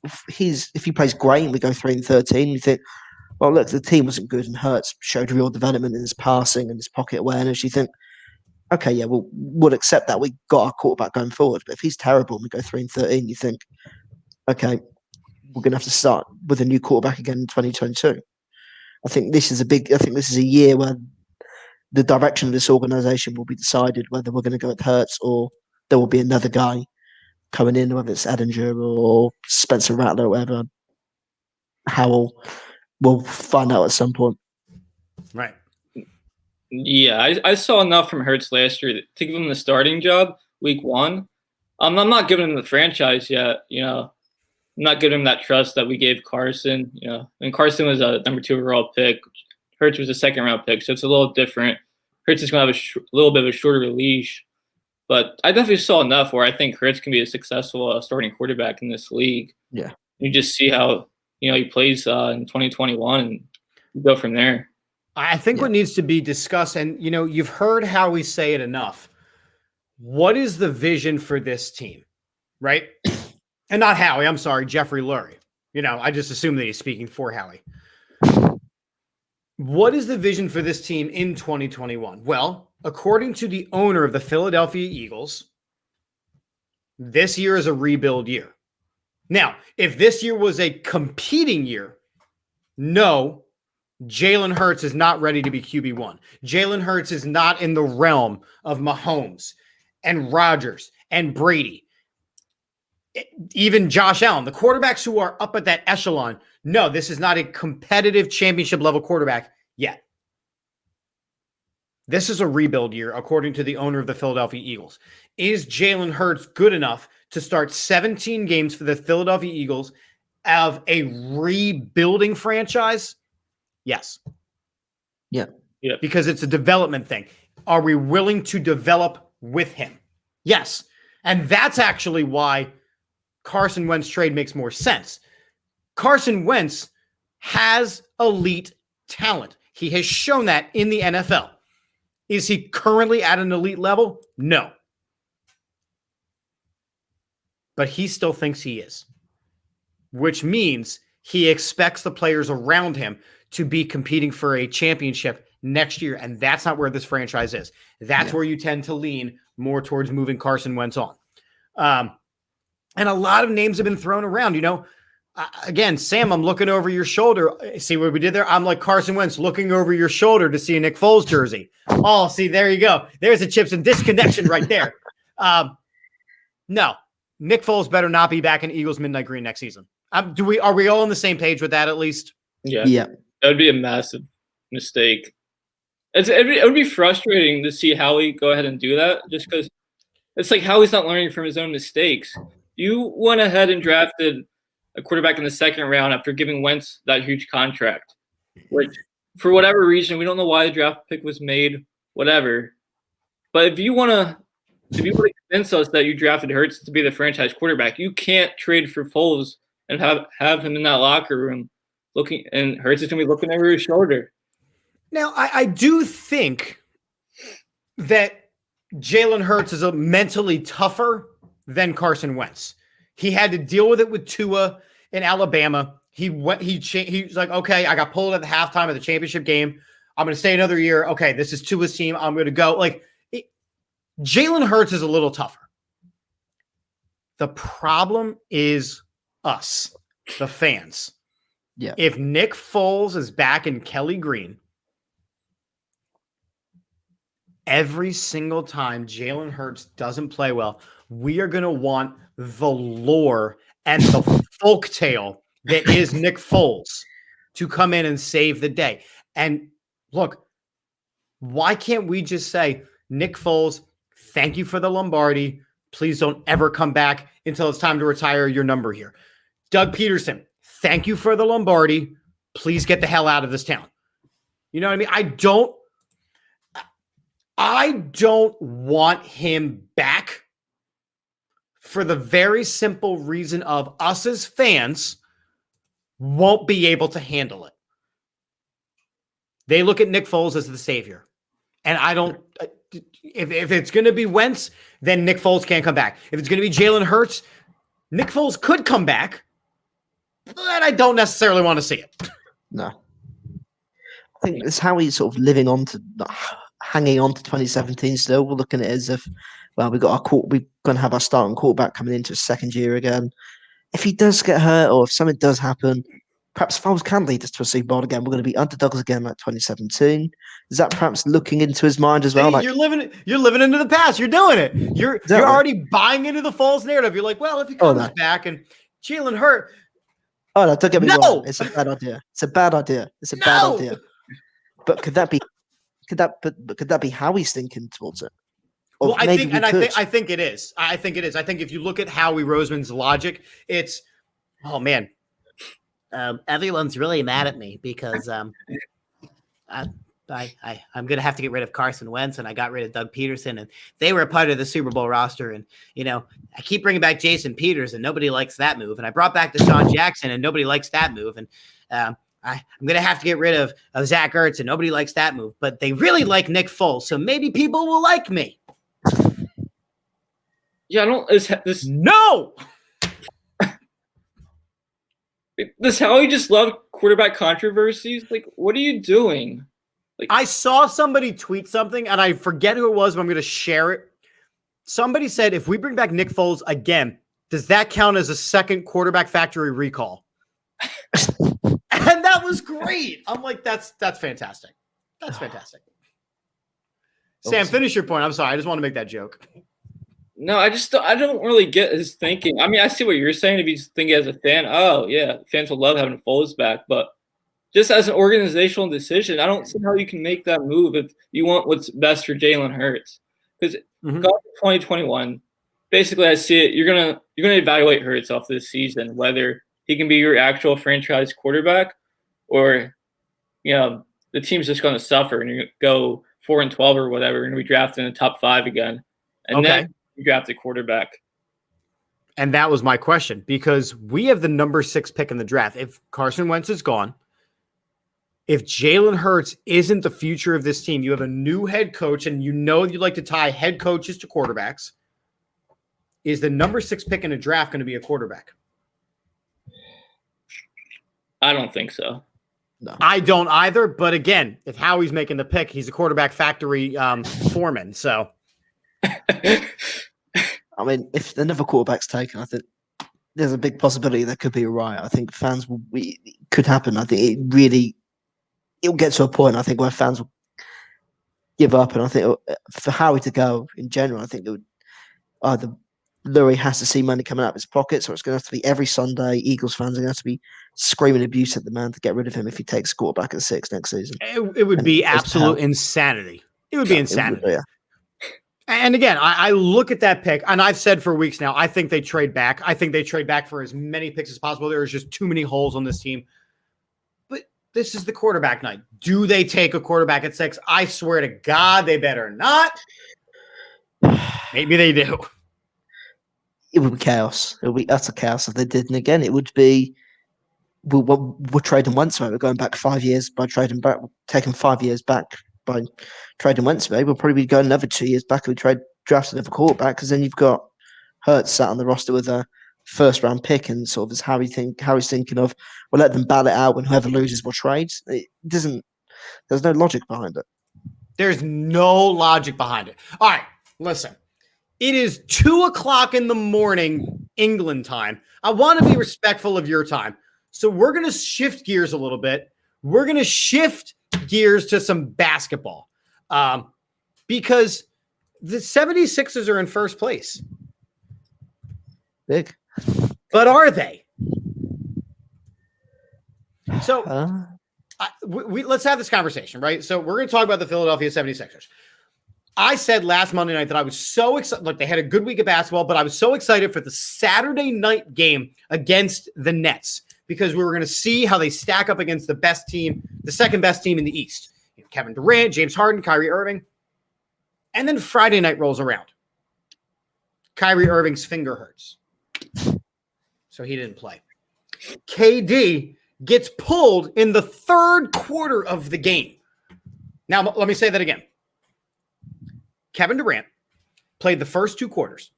if he plays great and we go 3-13, you think, well, look, the team wasn't good and Hurts showed real development in his passing and his pocket awareness. You think, okay, yeah, we'll accept that. We got our quarterback going forward. But if he's terrible and we go 3-13, you think, okay, we're going to have to start with a new quarterback again in 2022. I think this is a year where the direction of this organization will be decided, whether we're going to go with Hurts or there will be another guy coming in, whether it's Edinger or Spencer Rattler or whatever. Howell, we'll find out at some point. Right. Yeah, I saw enough from Hurts last year to give him the starting job week 1. I'm not giving him the franchise yet. I'm not giving him that trust that we gave Carson. And Carson was a number 2 overall pick. Hurts was a 2nd round pick, so it's a little different. Hurts is going to have a little bit of a shorter leash. But I definitely saw enough where I think Hurts can be a successful starting quarterback in this league. Yeah. You just see how, he plays in 2021 and go from there. I think what needs to be discussed, and, you've heard how we say it enough. What is the vision for this team, right? And not Howie, I'm sorry, Jeffrey Lurie. I just assume that he's speaking for Howie. What is the vision for this team in 2021? Well, according to the owner of the Philadelphia Eagles, this year is a rebuild year. Now, if this year was a competing year, no, Jalen Hurts is not ready to be QB1. Jalen Hurts is not in the realm of Mahomes and Rodgers and Brady, even Josh Allen, the quarterbacks who are up at that echelon. No, this is not a competitive championship level quarterback yet. This is a rebuild year, according to the owner of the Philadelphia Eagles. Is Jalen Hurts good enough to start 17 games for the Philadelphia Eagles of a rebuilding franchise? Yes. Yeah. Because it's a development thing. Are we willing to develop with him? Yes. And that's actually why Carson Wentz trade makes more sense. Carson Wentz has elite talent. He has shown that in the NFL. Is he currently at an elite level? No. But he still thinks he is, which means he expects the players around him to be competing for a championship next year, and that's not where this franchise is. That's where you tend to lean more towards moving Carson Wentz on. And a lot of names have been thrown around, Again, Sam, I'm looking over your shoulder. See what we did there? I'm like Carson Wentz looking over your shoulder to see a Nick Foles jersey. Oh, see, there you go. There's a chips and disconnection right there. No, Nick Foles better not be back in Eagles Midnight Green next season. Are we all on the same page with that at least? Yeah. That would be a massive mistake. It would be frustrating to see Howie go ahead and do that, just because it's like Howie's not learning from his own mistakes. You went ahead and drafted a quarterback in the second round after giving Wentz that huge contract, which for whatever reason, we don't know why the draft pick was made, whatever. But if you want to convince us that you drafted Hurts to be the franchise quarterback, you can't trade for Foles and have him in that locker room looking, and Hurts is going to be looking over his shoulder. Now, I do think that Jalen Hurts is a mentally tougher than Carson Wentz. He had to deal with it with Tua in Alabama. He was like, okay, I got pulled at the halftime of the championship game. I'm going to stay another year. Okay, this is Tua's team. I'm going to go. Jalen Hurts is a little tougher. The problem is us, the fans. Yeah. If Nick Foles is back in Kelly Green, every single time Jalen Hurts doesn't play well, we are going to want the lore and the folktale that is Nick Foles to come in and save the day. And look, why can't we just say, Nick Foles, thank you for the Lombardi. Please don't ever come back until it's time to retire your number here. Doug Peterson, thank you for the Lombardi. Please get the hell out of this town. You know what I mean? I don't want him back for the very simple reason of us as fans won't be able to handle it. They look at Nick Foles as the savior. And I don't, if it's going to be Wentz, then Nick Foles can't come back. If it's going to be Jalen Hurts, Nick Foles could come back, but I don't necessarily want to see it. No. I think it's how he's sort of hanging on to 2017 still. We're looking at it as if, well, we're going to have our starting quarterback coming into his second year again. If he does get hurt or if something does happen, perhaps Foles can lead us to a Super Bowl again. We're going to be underdogs again like 2017. Is that perhaps looking into his mind as well? Hey, you're living into the past. You're doing it. You're already buying into the Foles narrative. You're like, well, if he comes back and Jalen Hurt. Oh, no, don't get me wrong. It's a bad idea. It's a bad idea. But could that be how he's thinking towards it? Well, I think it is. I think if you look at Howie Roseman's logic, it's, oh man, everyone's really mad at me because I'm going to have to get rid of Carson Wentz, and I got rid of Doug Peterson, and they were a part of the Super Bowl roster. And, I keep bringing back Jason Peters, and nobody likes that move. And I brought back Deshaun Jackson, and nobody likes that move. And I'm going to have to get rid of Zach Ertz, and nobody likes that move. But they really like Nick Foles, so maybe people will like me. Yeah, I don't. No! Does Howie just love quarterback controversies? Like, what are you doing? I saw somebody tweet something, and I forget who it was, but I'm going to share it. Somebody said, if we bring back Nick Foles again, does that count as a second quarterback factory recall? And that was great. I'm like, that's fantastic. That's fantastic. Sam, finish your point. I'm sorry. I just want to make that joke. No, I don't really get his thinking. I mean, I see what you're saying. If he's thinking as a fan, oh, yeah, fans will love having Foles back, but just as an organizational decision, I don't see how you can make that move if you want what's best for Jalen Hurts. Because going to 2021, basically, I see it. You're gonna evaluate Hurts off this season, whether he can be your actual franchise quarterback, or the team's just going to suffer and you go 4-12 or whatever, and we draft in the top 5 again, and then you draft a quarterback. And that was my question, because we have the number 6 pick in the draft. If Carson Wentz is gone, if Jalen Hurts isn't the future of this team, you have a new head coach, and you'd like to tie head coaches to quarterbacks. Is the number 6 pick in a draft going to be a quarterback? I don't think so. No. I don't either. But again, if Howie's making the pick, he's a quarterback factory foreman. So, I mean, if another quarterback's taken, I think there's a big possibility there could be a riot. I think fans it could happen. I think it'll get to a point, I think, where fans will give up. And I think for Howie to go in general, I think it would either Louis has to see money coming out of his pockets, or it's going to have to be every Sunday. Eagles fans are going to have to be screaming abuse at the man to get rid of him if he takes quarterback at 6 next season. It would be absolute insanity. It would be insanity. Yeah. And again, I look at that pick, and I've said for weeks now, I think they trade back. I think they trade back for as many picks as possible. There is just too many holes on this team. But this is the quarterback night. Do they take a quarterback at 6? I swear to God, they better not. Maybe they do. It would be chaos. It would be utter chaos if they did. And again, it would be we're trading Wentz away. We're going back 5 years by trading back, taking 5 years back by trading Wentz away. We'll probably be going another 2 years back if we draft another quarterback, because then you've got Hurts sat on the roster with a first-round pick, and sort of is how he's thinking of, we'll let them battle it out, when whoever loses will trade. It doesn't. There's no logic behind it. There's no logic behind it. All right, listen. It is 2:00 in the morning, England time. I want to be respectful of your time. So we're going to shift gears a little bit. We're going to shift gears to some basketball because the 76ers are in first place. Big. But are they? So let's have this conversation, right? So we're going to talk about the Philadelphia 76ers. I said last Monday night that I was so excited. Look, they had a good week of basketball, but I was so excited for the Saturday night game against the Nets because we were going to see how they stack up against the best team, the second best team in the East. Kevin Durant, James Harden, Kyrie Irving. And then Friday night rolls around. Kyrie Irving's finger hurts. So he didn't play. KD gets pulled in the third quarter of the game. Now, let me say that again. Kevin Durant played the first 2 quarters,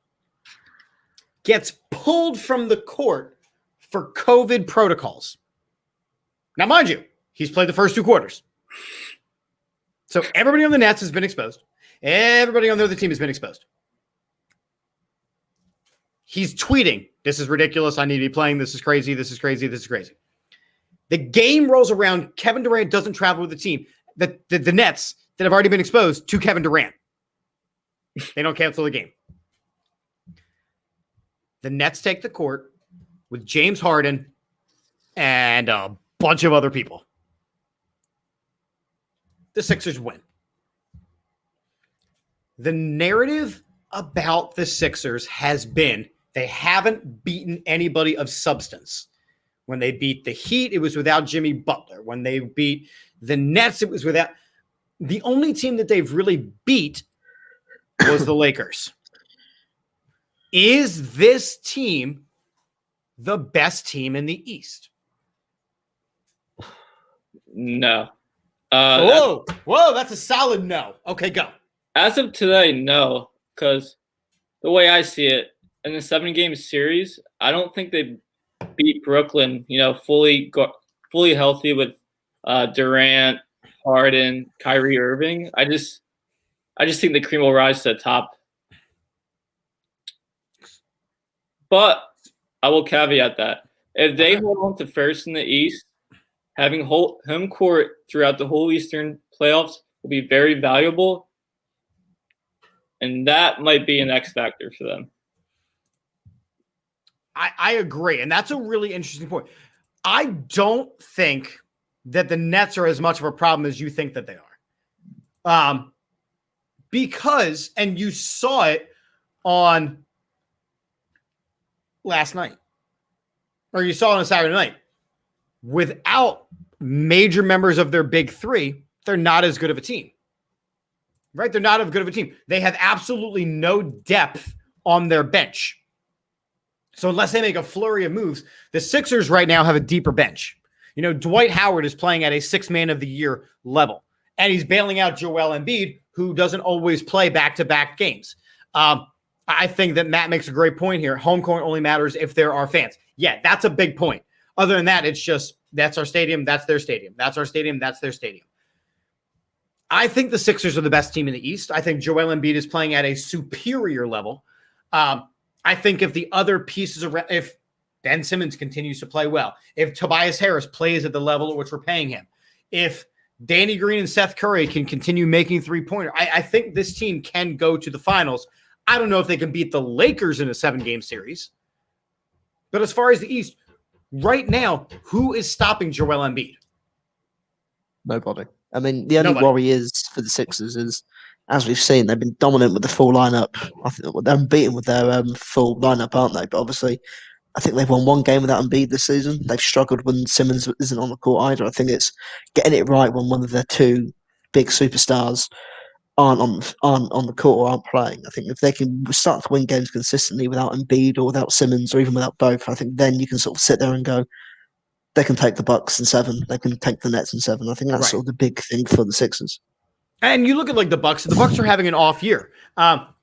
gets pulled from the court for COVID protocols. Now, mind you, he's played the first 2 quarters. So everybody on the Nets has been exposed. Everybody on the other team has been exposed. He's tweeting, this is ridiculous. I need to be playing. This is crazy. This is crazy. This is crazy. The game rolls around. Kevin Durant doesn't travel with the team. The Nets that have already been exposed to Kevin Durant. They don't cancel the game. The Nets take the court with James Harden and a bunch of other people. The Sixers win. The narrative about the Sixers has been they haven't beaten anybody of substance. When they beat the Heat, it was without Jimmy Butler. When they beat the Nets, it was without. the only team that they've really beat was the Lakers. Is this team the best team in the East? No. Whoa, that's a solid no. Okay, go. As of today, no, because the way I see it, in the 7-game series, I don't think they beat Brooklyn, fully healthy with Durant, Harden, Kyrie Irving. I just think the cream will rise to the top. But I will caveat that. If they hold on to first in the East, having home court throughout the whole Eastern playoffs will be very valuable, and that might be an X factor for them. I agree, and that's a really interesting point. I don't think that the Nets are as much of a problem as you think that they are. Because, and you saw it on last night, or you saw it on Saturday night, without major members of their big three, they're not as good of a team, right? They're not as good of a team. They have absolutely no depth on their bench. So unless they make a flurry of moves, the Sixers right now have a deeper bench. Dwight Howard is playing at a 6-man of the year level, and he's bailing out Joel Embiid, who doesn't always play back-to-back games. I think that Matt makes a great point here. Home court only matters if there are fans. Yeah, that's a big point. Other than that, it's just, that's our stadium, that's their stadium. That's our stadium, that's their stadium. I think the Sixers are the best team in the East. I think Joel Embiid is playing at a superior level. I think if the other pieces around, if Ben Simmons continues to play well, if Tobias Harris plays at the level at which we're paying him, if Danny Green and Seth Curry can continue making three-pointer, I think this team can go to the finals. I don't know if they can beat the Lakers in a 7-game series. But as far as the East, right now, who is stopping Joel Embiid? Nobody. I mean, the only worry is for the Sixers is, as we've seen, they've been dominant with the full lineup. I think they're unbeaten with their full lineup, aren't they? But obviously, I think they've won one game without Embiid this season. They've struggled when Simmons isn't on the court either. I think it's getting it right when one of their two big superstars aren't on the court or aren't playing. I think if they can start to win games consistently without Embiid or without Simmons or even without both, I think then you can sort of sit there and go, they can take the Bucks in 7. They can take the Nets in 7. I think that's sort of the big thing for the Sixers. And you look at the Bucks. The Bucks are having an off year.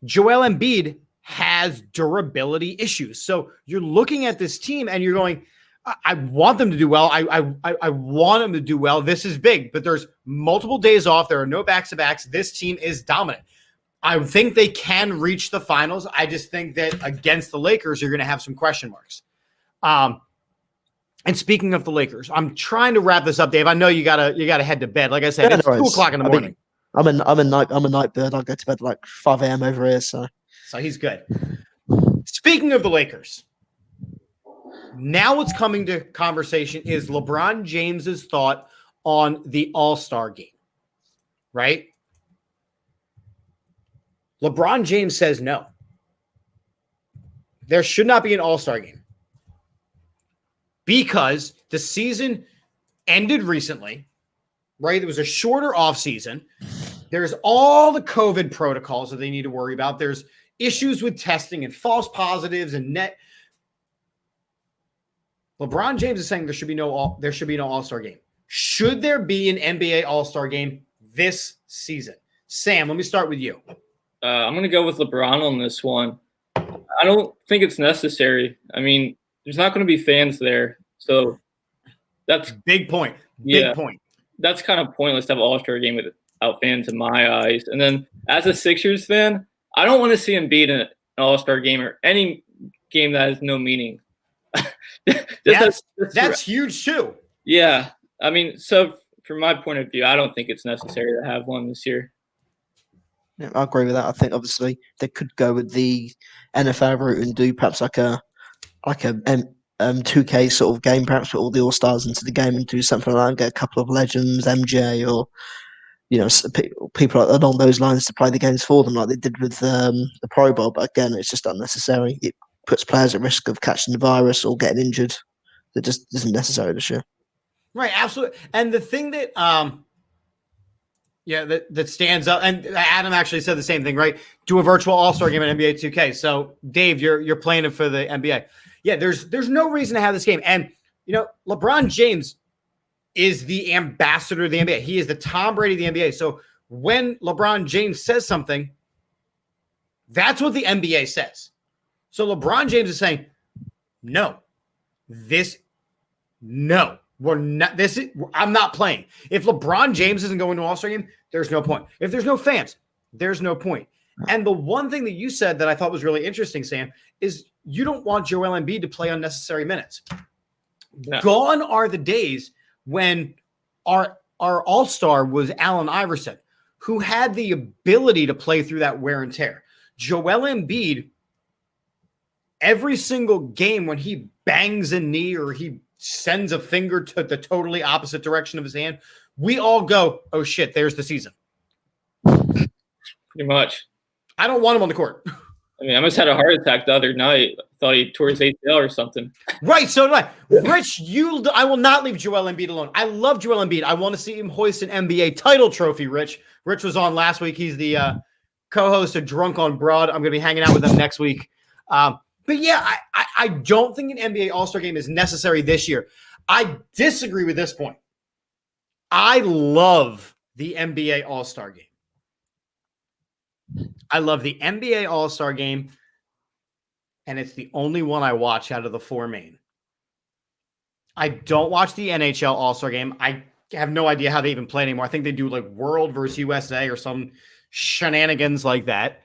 Joel Embiid has durability issues. So you're looking at this team and you're going, I want them to do well. I want them to do well. This is big, but there's multiple days off. There are no backs-to-backs. This team is dominant. I think they can reach the finals. I just think that against the Lakers, you're going to have some question marks. And speaking of the Lakers, I'm trying to wrap this up, Dave. I know you gotta head to bed. Like I said, it's 2:00 in the morning. I'm a night bird. I go to bed like 5 a.m. over here, so he's good. Speaking of the Lakers, now what's coming to conversation is LeBron James's thought on the All-Star game, right? LeBron James says no. There should not be an All-Star game because the season ended recently, right? It was a shorter offseason. There's all the COVID protocols that they need to worry about. There's issues with testing and false positives and net. LeBron James is saying there should be no All-Star game. Should there be an NBA All-Star game this season? Sam, let me start with you. I'm going to go with LeBron on this one. I don't think it's necessary. I mean, there's not going to be fans there. So that's big point. Big point. That's kind of pointless to have an All-Star game without fans in my eyes. And then as a Sixers fan, I don't want to see him beat an All-Star game or any game that has no meaning. That's huge too. Yeah. I mean, so from my point of view, I don't think it's necessary to have one this year. Yeah, I agree with that. I think obviously they could go with the NFL route and do perhaps like a 2K sort of game, perhaps put all the All-Stars into the game and do something like that, get a couple of legends, MJ or people along those lines to play the games for them like they did with the Pro Bowl. But again, it's just unnecessary. It puts players at risk of catching the virus or getting injured. That just isn't necessary this year. Right, absolutely. And the thing that Yeah, that stands up. And Adam actually said the same thing, right? Do a virtual All-Star game at NBA 2K. So, Dave, you're playing it for the NBA. Yeah, there's no reason to have this game. And, LeBron James is the ambassador of the NBA. He is the Tom Brady of the NBA. So, when LeBron James says something, that's what the NBA says. So, LeBron James is saying, no, we're not. I'm not playing. If LeBron James isn't going to an All-Star game, there's no point. If there's no fans, there's no point. And the one thing that you said that I thought was really interesting, Sam, is you don't want Joel Embiid to play unnecessary minutes. No. Gone are the days when our All-Star was Allen Iverson, who had the ability to play through that wear and tear. Joel Embiid, every single game when he bangs a knee or he sends a finger to the totally opposite direction of his hand, we all go, oh shit, there's the season. Pretty much. I don't want him on the court. I mean, I almost had a heart attack the other night. I thought he tore his ACL or something. Right, so do I. Rich, I will not leave Joel Embiid alone. I love Joel Embiid. I want to see him hoist an NBA title trophy, Rich. Rich was on last week. He's the co-host of Drunk on Broad. I'm going to be hanging out with him next week. But yeah, I don't think an NBA All-Star game is necessary this year. I disagree with this point. I love the NBA All-Star game. I love the NBA All-Star game, and it's the only one I watch out of the four main. I don't watch the NHL All-Star game. I have no idea how they even play anymore. I think they do like World versus USA or some shenanigans like that.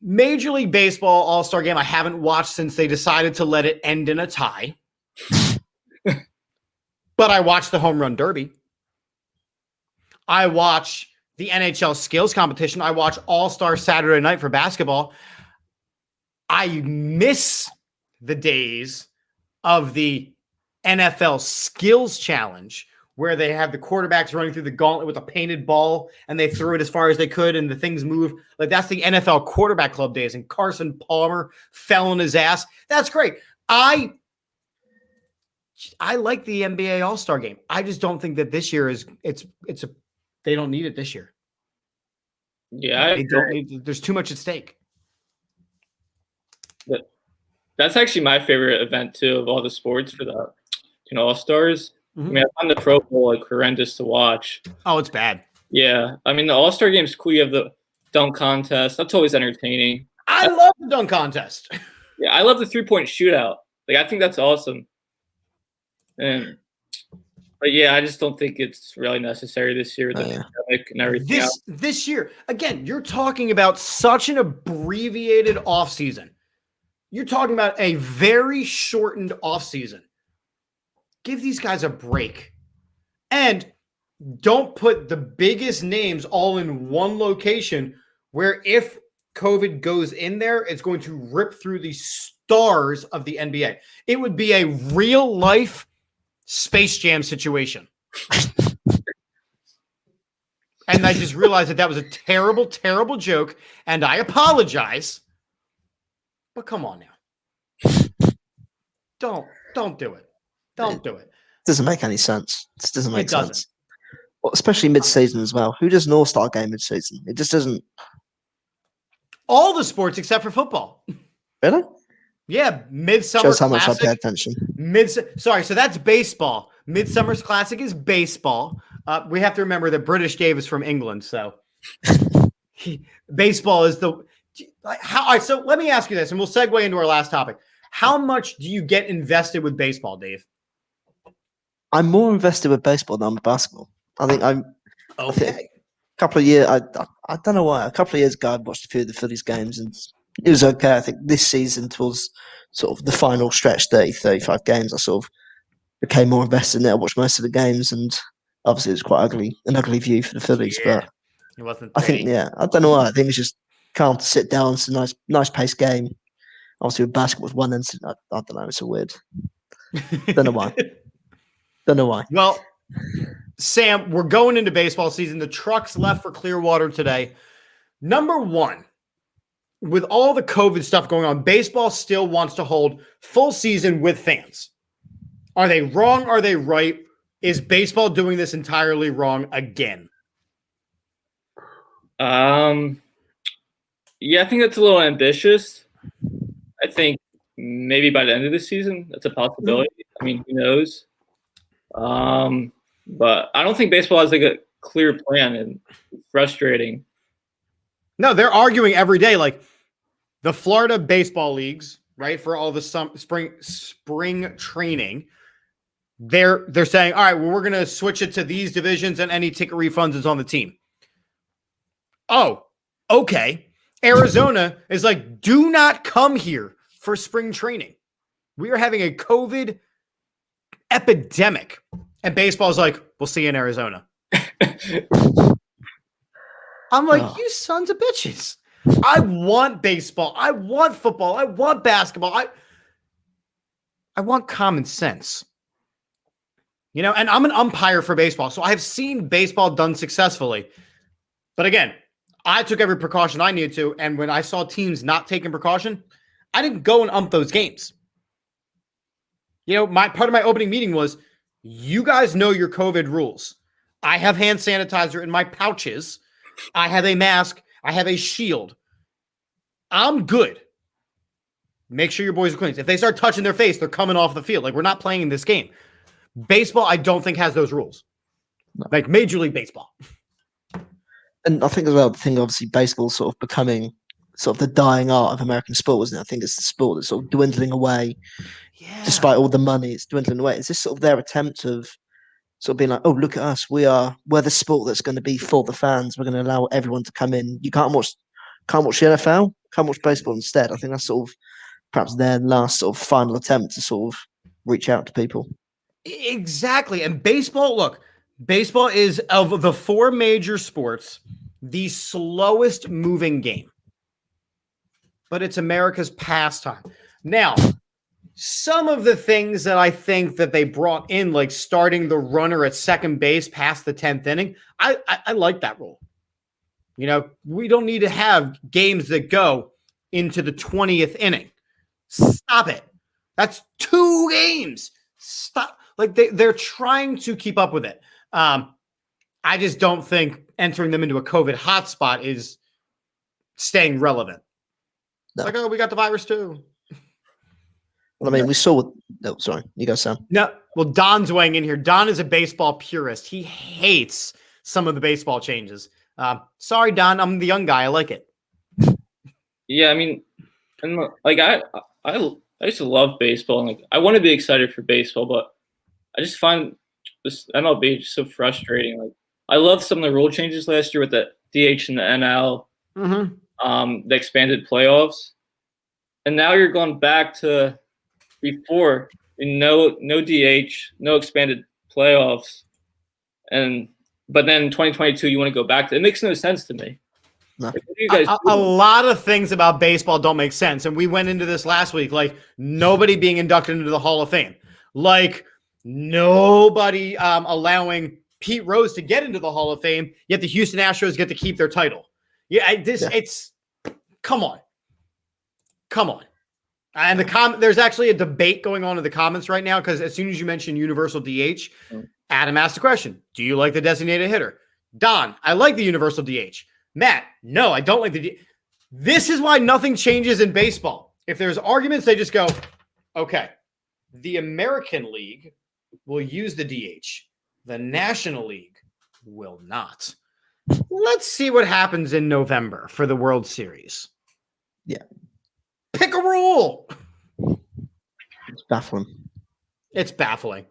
Major League Baseball All-Star game I haven't watched since they decided to let it end in a tie. But I watched the Home Run Derby. I watch the NHL skills competition. I watch All-Star Saturday Night for basketball. I miss the days of the NFL Skills Challenge where they have the quarterbacks running through the gauntlet with a painted ball and they threw it as far as they could and the things move. Like that's the NFL quarterback club days, and Carson Palmer fell on his ass. That's great. I like the NBA All-Star game. I just don't think that this year they don't need it this year. Yeah, there's too much at stake. That's actually my favorite event too of all the sports for the All-Stars. Mm-hmm. I mean, I find the Pro Bowl like horrendous to watch. Oh, it's bad. Yeah, I mean the All-Star game's cool. You have the dunk contest. That's always entertaining. I love the dunk contest. Yeah, I love the 3-point shootout. Like I think that's awesome. But yeah, I just don't think it's really necessary this year with the pandemic and everything. This year, again, you're talking about such an abbreviated offseason. You're talking about a very shortened offseason. Give these guys a break. And don't put the biggest names all in one location where if COVID goes in there, it's going to rip through the stars of the NBA. It would be a real life Space Jam situation. And I just realized that was a terrible, terrible joke, and I apologize. But come on now. Don't do it. Don't do it. Doesn't make any sense. This doesn't make sense. Well, especially mid-season as well. Who does an All-Star game mid-season? It just doesn't. All the sports except for football. Really? Yeah, Midsummer Shows how much Classic. I pay attention. Sorry, so that's baseball. Midsummer's Classic is baseball. We have to remember that British Dave is from England, so baseball is the. All right, so let me ask you this, and we'll segue into our last topic. How much do you get invested with baseball, Dave? I'm more invested with baseball than with basketball. I think I'm. Okay. A couple of years, I don't know why. A couple of years ago, I watched a few of the Phillies games, and it was okay. I think this season towards sort of the final stretch, 30, 35 games, I sort of became more invested in it. I watched most of the games, and obviously it was an ugly view for the Phillies. Yeah, but it wasn't. I think, I don't know why. I think it's just calm to sit down. It's a nice paced game. Obviously, with basketball, one end. I don't know. It's a weird. Don't know why. Don't know why. Well, Sam, we're going into baseball season. The trucks left for Clearwater today. Number one, with all the COVID stuff going on, baseball still wants to hold full season with fans. Are they wrong? Are they right? Is baseball doing this entirely wrong again? Yeah, I think that's a little ambitious. I think maybe by the end of the season, that's a possibility. I mean, who knows? But I don't think baseball has like a clear plan, and it's frustrating. No, they're arguing every day. Like the Florida baseball leagues, right? For all the spring training, they're saying, all right, well, we're gonna switch it to these divisions, and any ticket refunds is on the team. Oh, okay. Arizona is like, do not come here for spring training. We are having a COVID epidemic. And baseball is like, we'll see you in Arizona. I'm like, you sons of bitches. I want baseball. I want football. I want basketball. I want common sense. You know, and I'm an umpire for baseball. So I've seen baseball done successfully. But again, I took every precaution I needed to. And when I saw teams not taking precaution, I didn't go and ump those games. You know, part of my opening meeting was, you guys know your COVID rules. I have hand sanitizer in my pouches. I have a mask. I have a shield. I'm good. Make sure your boys are clean. If they start touching their face, they're coming off the field. Like, we're not playing in this game. Baseball, I don't think has those rules. No. Like Major League Baseball. And I think as well, the thing, obviously, baseball sort of becoming sort of the dying art of American sport, isn't it? I think it's the sport that's sort of dwindling away. Yeah. Despite all the money, it's dwindling away. Is this sort of their attempt of sort of being like, oh, look at us. We're the sport that's going to be for the fans. We're going to allow everyone to come in. You can't watch the NFL, can't watch baseball instead. I think that's sort of perhaps their last sort of final attempt to sort of reach out to people. Exactly. And baseball is, of the four major sports, the slowest moving game. But it's America's pastime. Now, some of the things that I think that they brought in, like starting the runner at second base past the 10th inning, I like that rule. You know, we don't need to have games that go into the 20th inning. Stop it. That's 2 games. Stop. Like they're trying to keep up with it. I just don't think entering them into a COVID hotspot is staying relevant. No. Like, oh, we got the virus too. Well, I mean, we saw. No, sorry, you go, Sam. No, well, Don's weighing in here. Don is a baseball purist. He hates some of the baseball changes. Sorry, Don, I'm the young guy. I like it. Yeah, I mean, and like I used to love baseball, and like I want to be excited for baseball, but I just find this MLB just so frustrating. Like I love some of the rule changes last year with the DH and the NL, the expanded playoffs, and now you're going back to before, no DH, no expanded playoffs, but then in 2022 you want to go back to it. It makes no sense to me. No. Like, a lot of things about baseball don't make sense, and we went into this last week, like nobody being inducted into the Hall of Fame, like nobody allowing Pete Rose to get into the Hall of Fame, yet the Houston Astros get to keep their title. It's come on. And there's actually a debate going on in the comments right now, because as soon as you mention universal DH, Adam asked the question, do you like the designated hitter? Don, I like the universal DH. Matt, no, I don't like the DH. This is why nothing changes in baseball. If there's arguments, they just go, okay, the American League will use the DH. The National League will not. Let's see what happens in November for the World Series. Yeah. Pick a rule. It's baffling. It's baffling.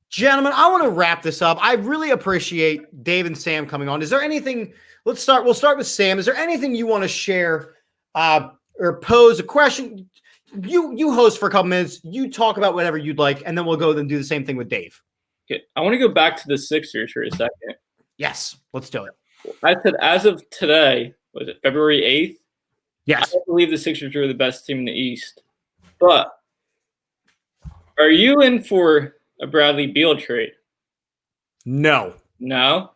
Gentlemen, I want to wrap this up. I really appreciate Dave and Sam coming on. Is there anything? We'll start with Sam. Is there anything you want to share or pose a question? You host for a couple minutes. You talk about whatever you'd like, and then we'll go and do the same thing with Dave. Okay. I want to go back to the Sixers for a second. Yes, let's do it. I said as of today, was it February 8th? Yes. I believe the Sixers are the best team in the East. But are you in for a Bradley Beal trade? No. No?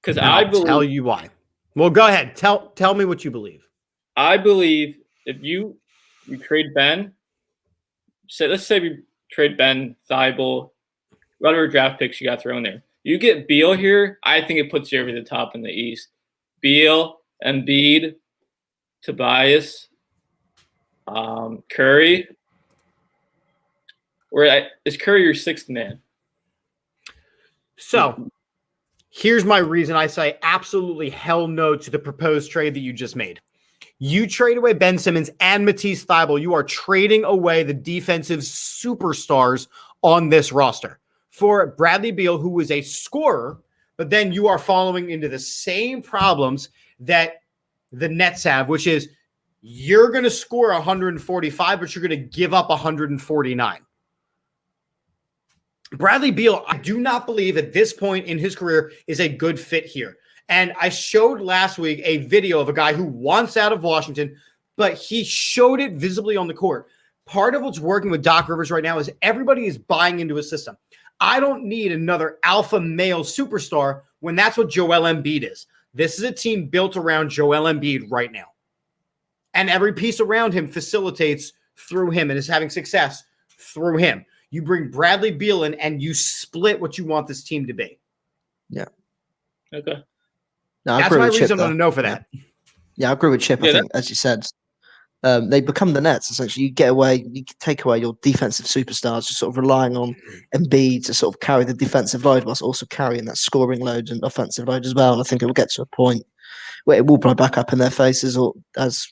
Because I'll tell you why. Well, go ahead. Tell me what you believe. I believe if you trade Ben, let's say we trade Ben, Thibault, whatever draft picks you got thrown there. You get Beal here, I think it puts you over the top in the East. Beal, Embiid, Tobias, Curry. Is Curry your sixth man? So here's my reason I say absolutely hell no to the proposed trade that you just made. You trade away Ben Simmons and Matisse Thybulle. You are trading away the defensive superstars on this roster for Bradley Beal, who is a scorer, but then you are following into the same problems that the Nets have, which is you're going to score 145, but you're going to give up 149. Bradley Beal, I do not believe at this point in his career is a good fit here. And I showed last week a video of a guy who wants out of Washington, but he showed it visibly on the court. Part of what's working with Doc Rivers right now is everybody is buying into his system. I don't need another alpha male superstar when that's what Joel Embiid is. This is a team built around Joel Embiid right now. And every piece around him facilitates through him and is having success through him. You bring Bradley Beal in and you split what you want this team to be. Yeah. Okay. No, that's my reason on a no for that. Yeah, I agree with Chip. I think, as you said, they become the Nets. Essentially, you take away your defensive superstars, just sort of relying on Embiid to sort of carry the defensive load, whilst also carrying that scoring load and offensive load as well. And I think it will get to a point where it will blow back up in their faces, or as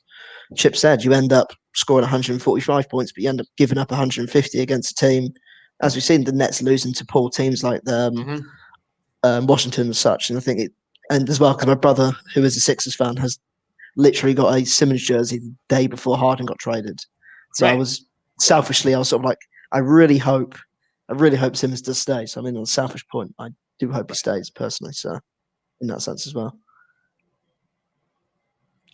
Chip said, you end up scoring 145 points, but you end up giving up 150 against a team, as we've seen the Nets losing to poor teams like Washington and such. And I think and as well, because my brother, who is a Sixers fan, has literally got a Simmons jersey the day before Harden got traded. So right. I was sort of like, I really hope Simmons does stay. So I mean, on a selfish point, I do hope he stays personally. So in that sense as well.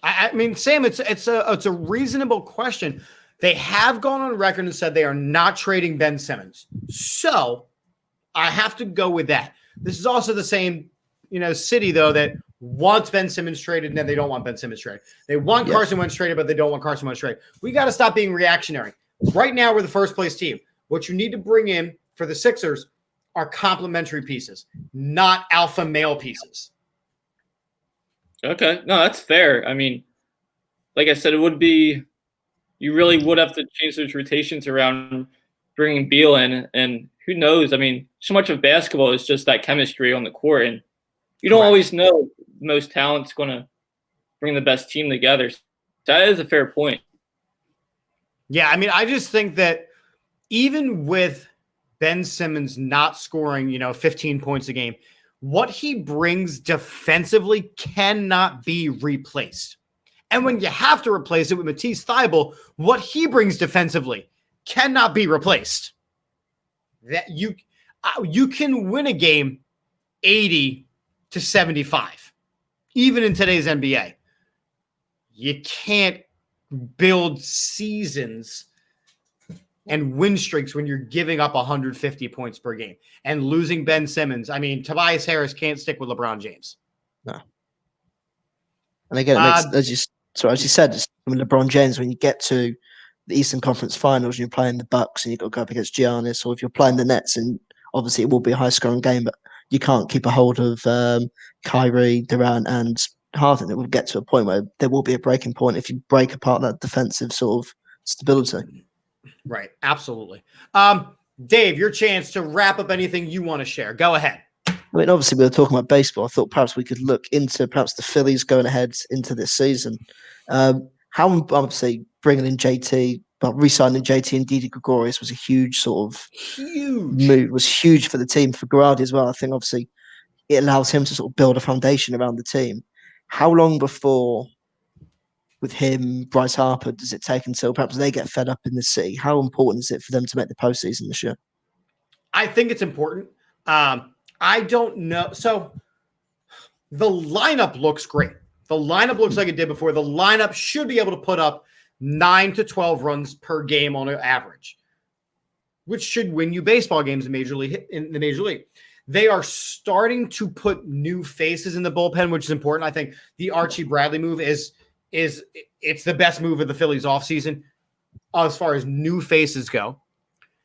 I mean, Sam, it's a reasonable question. They have gone on record and said they are not trading Ben Simmons. So I have to go with that. This is also the same, city though that wants Ben Simmons traded and then they don't want Ben Simmons traded. They want Carson Wentz traded, but they don't want Carson Wentz traded. We got to stop being reactionary. Right now, we're the first place team. What you need to bring in for the Sixers are complementary pieces, not alpha male pieces. Okay. No, that's fair. I mean, like I said, you really would have to change those rotations around bringing Beal in. And who knows? I mean, so much of basketball is just that chemistry on the court. And you don't always know the most talent's going to bring the best team together. So that is a fair point. Yeah. I mean, I just think that even with Ben Simmons not scoring, 15 points a game, what he brings defensively cannot be replaced. And when you have to replace it with Matisse Thybulle, what he brings defensively cannot be replaced. That you can win a game 80-75, even in today's NBA. You can't build seasons and win streaks when you're giving up 150 points per game and losing Ben Simmons. I mean, Tobias Harris can't stick with LeBron James. No. And again, it makes, as you said, with LeBron James, when you get to the Eastern Conference Finals, you're playing the Bucks and you've got to go up against Giannis, or if you're playing the Nets, and obviously it will be a high-scoring game, but you can't keep a hold of Kyrie, Durant, and Harden. It will get to a point where there will be a breaking point if you break apart that defensive sort of stability. Right. Absolutely. Dave, your chance to wrap up anything you want to share. Go ahead. I mean, obviously, we were talking about baseball. I thought perhaps we could look into perhaps the Phillies going ahead into this season. How, obviously, bringing in JT, but re-signing JT and Didi Gregorius was a huge sort of move. Was huge for the team, for Girardi as well. I think, obviously, it allows him to sort of build a foundation around the team. How long before, with him, Bryce Harper, does it take until perhaps they get fed up in the city? How important is it for them to make the postseason this year? I think it's important. I don't know. So the lineup looks great. The lineup looks like it did before. The lineup should be able to put up 9 to 12 runs per game on an average, which should win you baseball games in the major league. They are starting to put new faces in the bullpen, which is important. I think the Archie Bradley move it's the best move of the Phillies offseason as far as new faces go.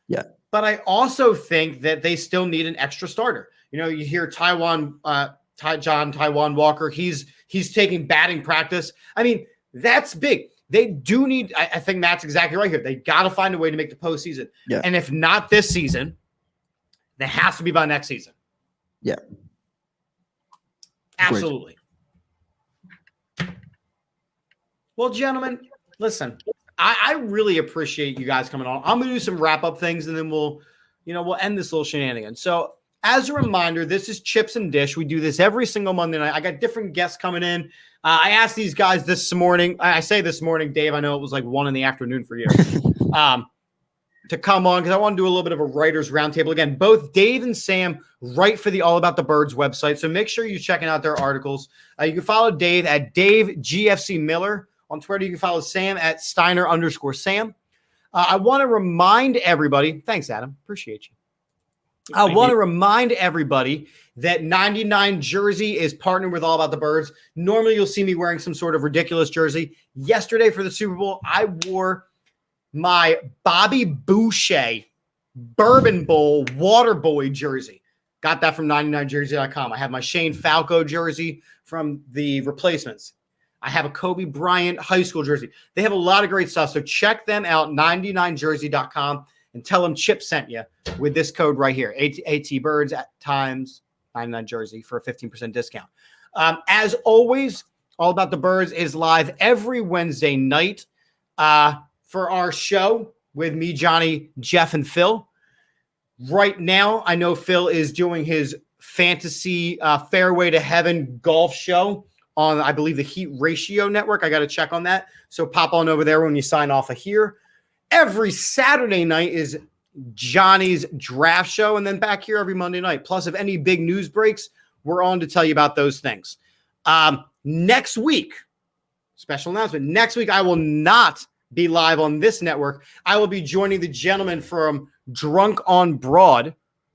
Yeah. but I also think that they still need an extra starter. You know, you hear Taiwan Walker. He's taking batting practice. I mean, that's big. They do need. I think Matt's exactly right here. They got to find a way to make the postseason. Yeah. And if not this season, that has to be by next season. Yeah. Absolutely. Well, gentlemen, listen, I really appreciate you guys coming on. I'm going to do some wrap-up things, and then we'll end this little shenanigan. So, as a reminder, this is Chips and Dish. We do this every single Monday night. I got different guests coming in. I asked these guys this morning. I say this morning, Dave. I know it was like 1 PM for you. To come on because I want to do a little bit of a writer's roundtable. Again, both Dave and Sam write for the All About the Birds website, so make sure you're checking out their articles. You can follow Dave at DaveGFC Miller. On Twitter, you can follow Sam at Steiner_Sam. I want to remind everybody, thanks, Adam. Appreciate you. I want to remind everybody that 99 Jersey is partnered with All About the Birds. Normally, you'll see me wearing some sort of ridiculous jersey. Yesterday for the Super Bowl, I wore my Bobby Boucher Bourbon Bowl Water Boy jersey. Got that from 99jersey.com. I have my Shane Falco jersey from the Replacements. I have a Kobe Bryant high school jersey. They have a lot of great stuff. So check them out, 99jersey.com, and tell them Chip sent you with this code right here, AATBirds at times 99 Jersey for a 15% discount. As always, All About the Birds is live every Wednesday night for our show with me, Johnny, Jeff, and Phil. Right now, I know Phil is doing his fantasy Fairway to Heaven golf show on, I believe, the Heat Ratio Network. I got to check on that. So pop on over there when you sign off of here. Every Saturday night is Johnny's draft show, and then back here every Monday night. Plus, if any big news breaks, we're on to tell you about those things. Next week, special announcement. Next week, I will not be live on this network. I will be joining the gentleman from Drunk on Broad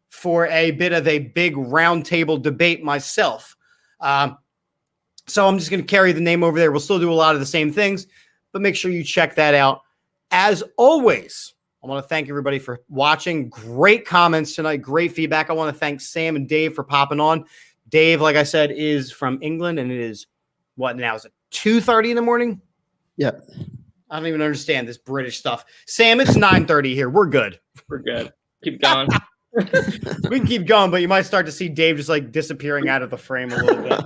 for a bit of a big roundtable debate myself. So I'm just going to carry the name over there. We'll still do a lot of the same things, but make sure you check that out. As always, I want to thank everybody for watching. Great comments tonight. Great feedback. I want to thank Sam and Dave for popping on. Dave, like I said, is from England, and it is, what now? Is it 2:30 in the morning? Yeah. I don't even understand this British stuff. Sam, it's 9:30 here. We're good. We're good. Keep going. We can keep going, but you might start to see Dave just like disappearing out of the frame a little bit.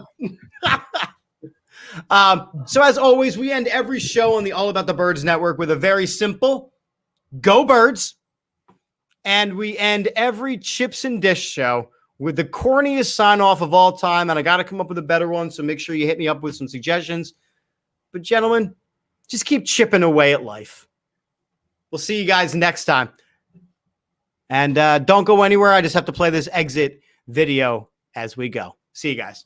So as always, we end every show on the All About the Birds network with a very simple Go Birds. And we end every Chips and Dish show with the corniest sign off of all time. And I got to come up with a better one. So make sure you hit me up with some suggestions. But gentlemen, just keep chipping away at life. We'll see you guys next time. And don't go anywhere. I just have to play this exit video as we go. See you guys.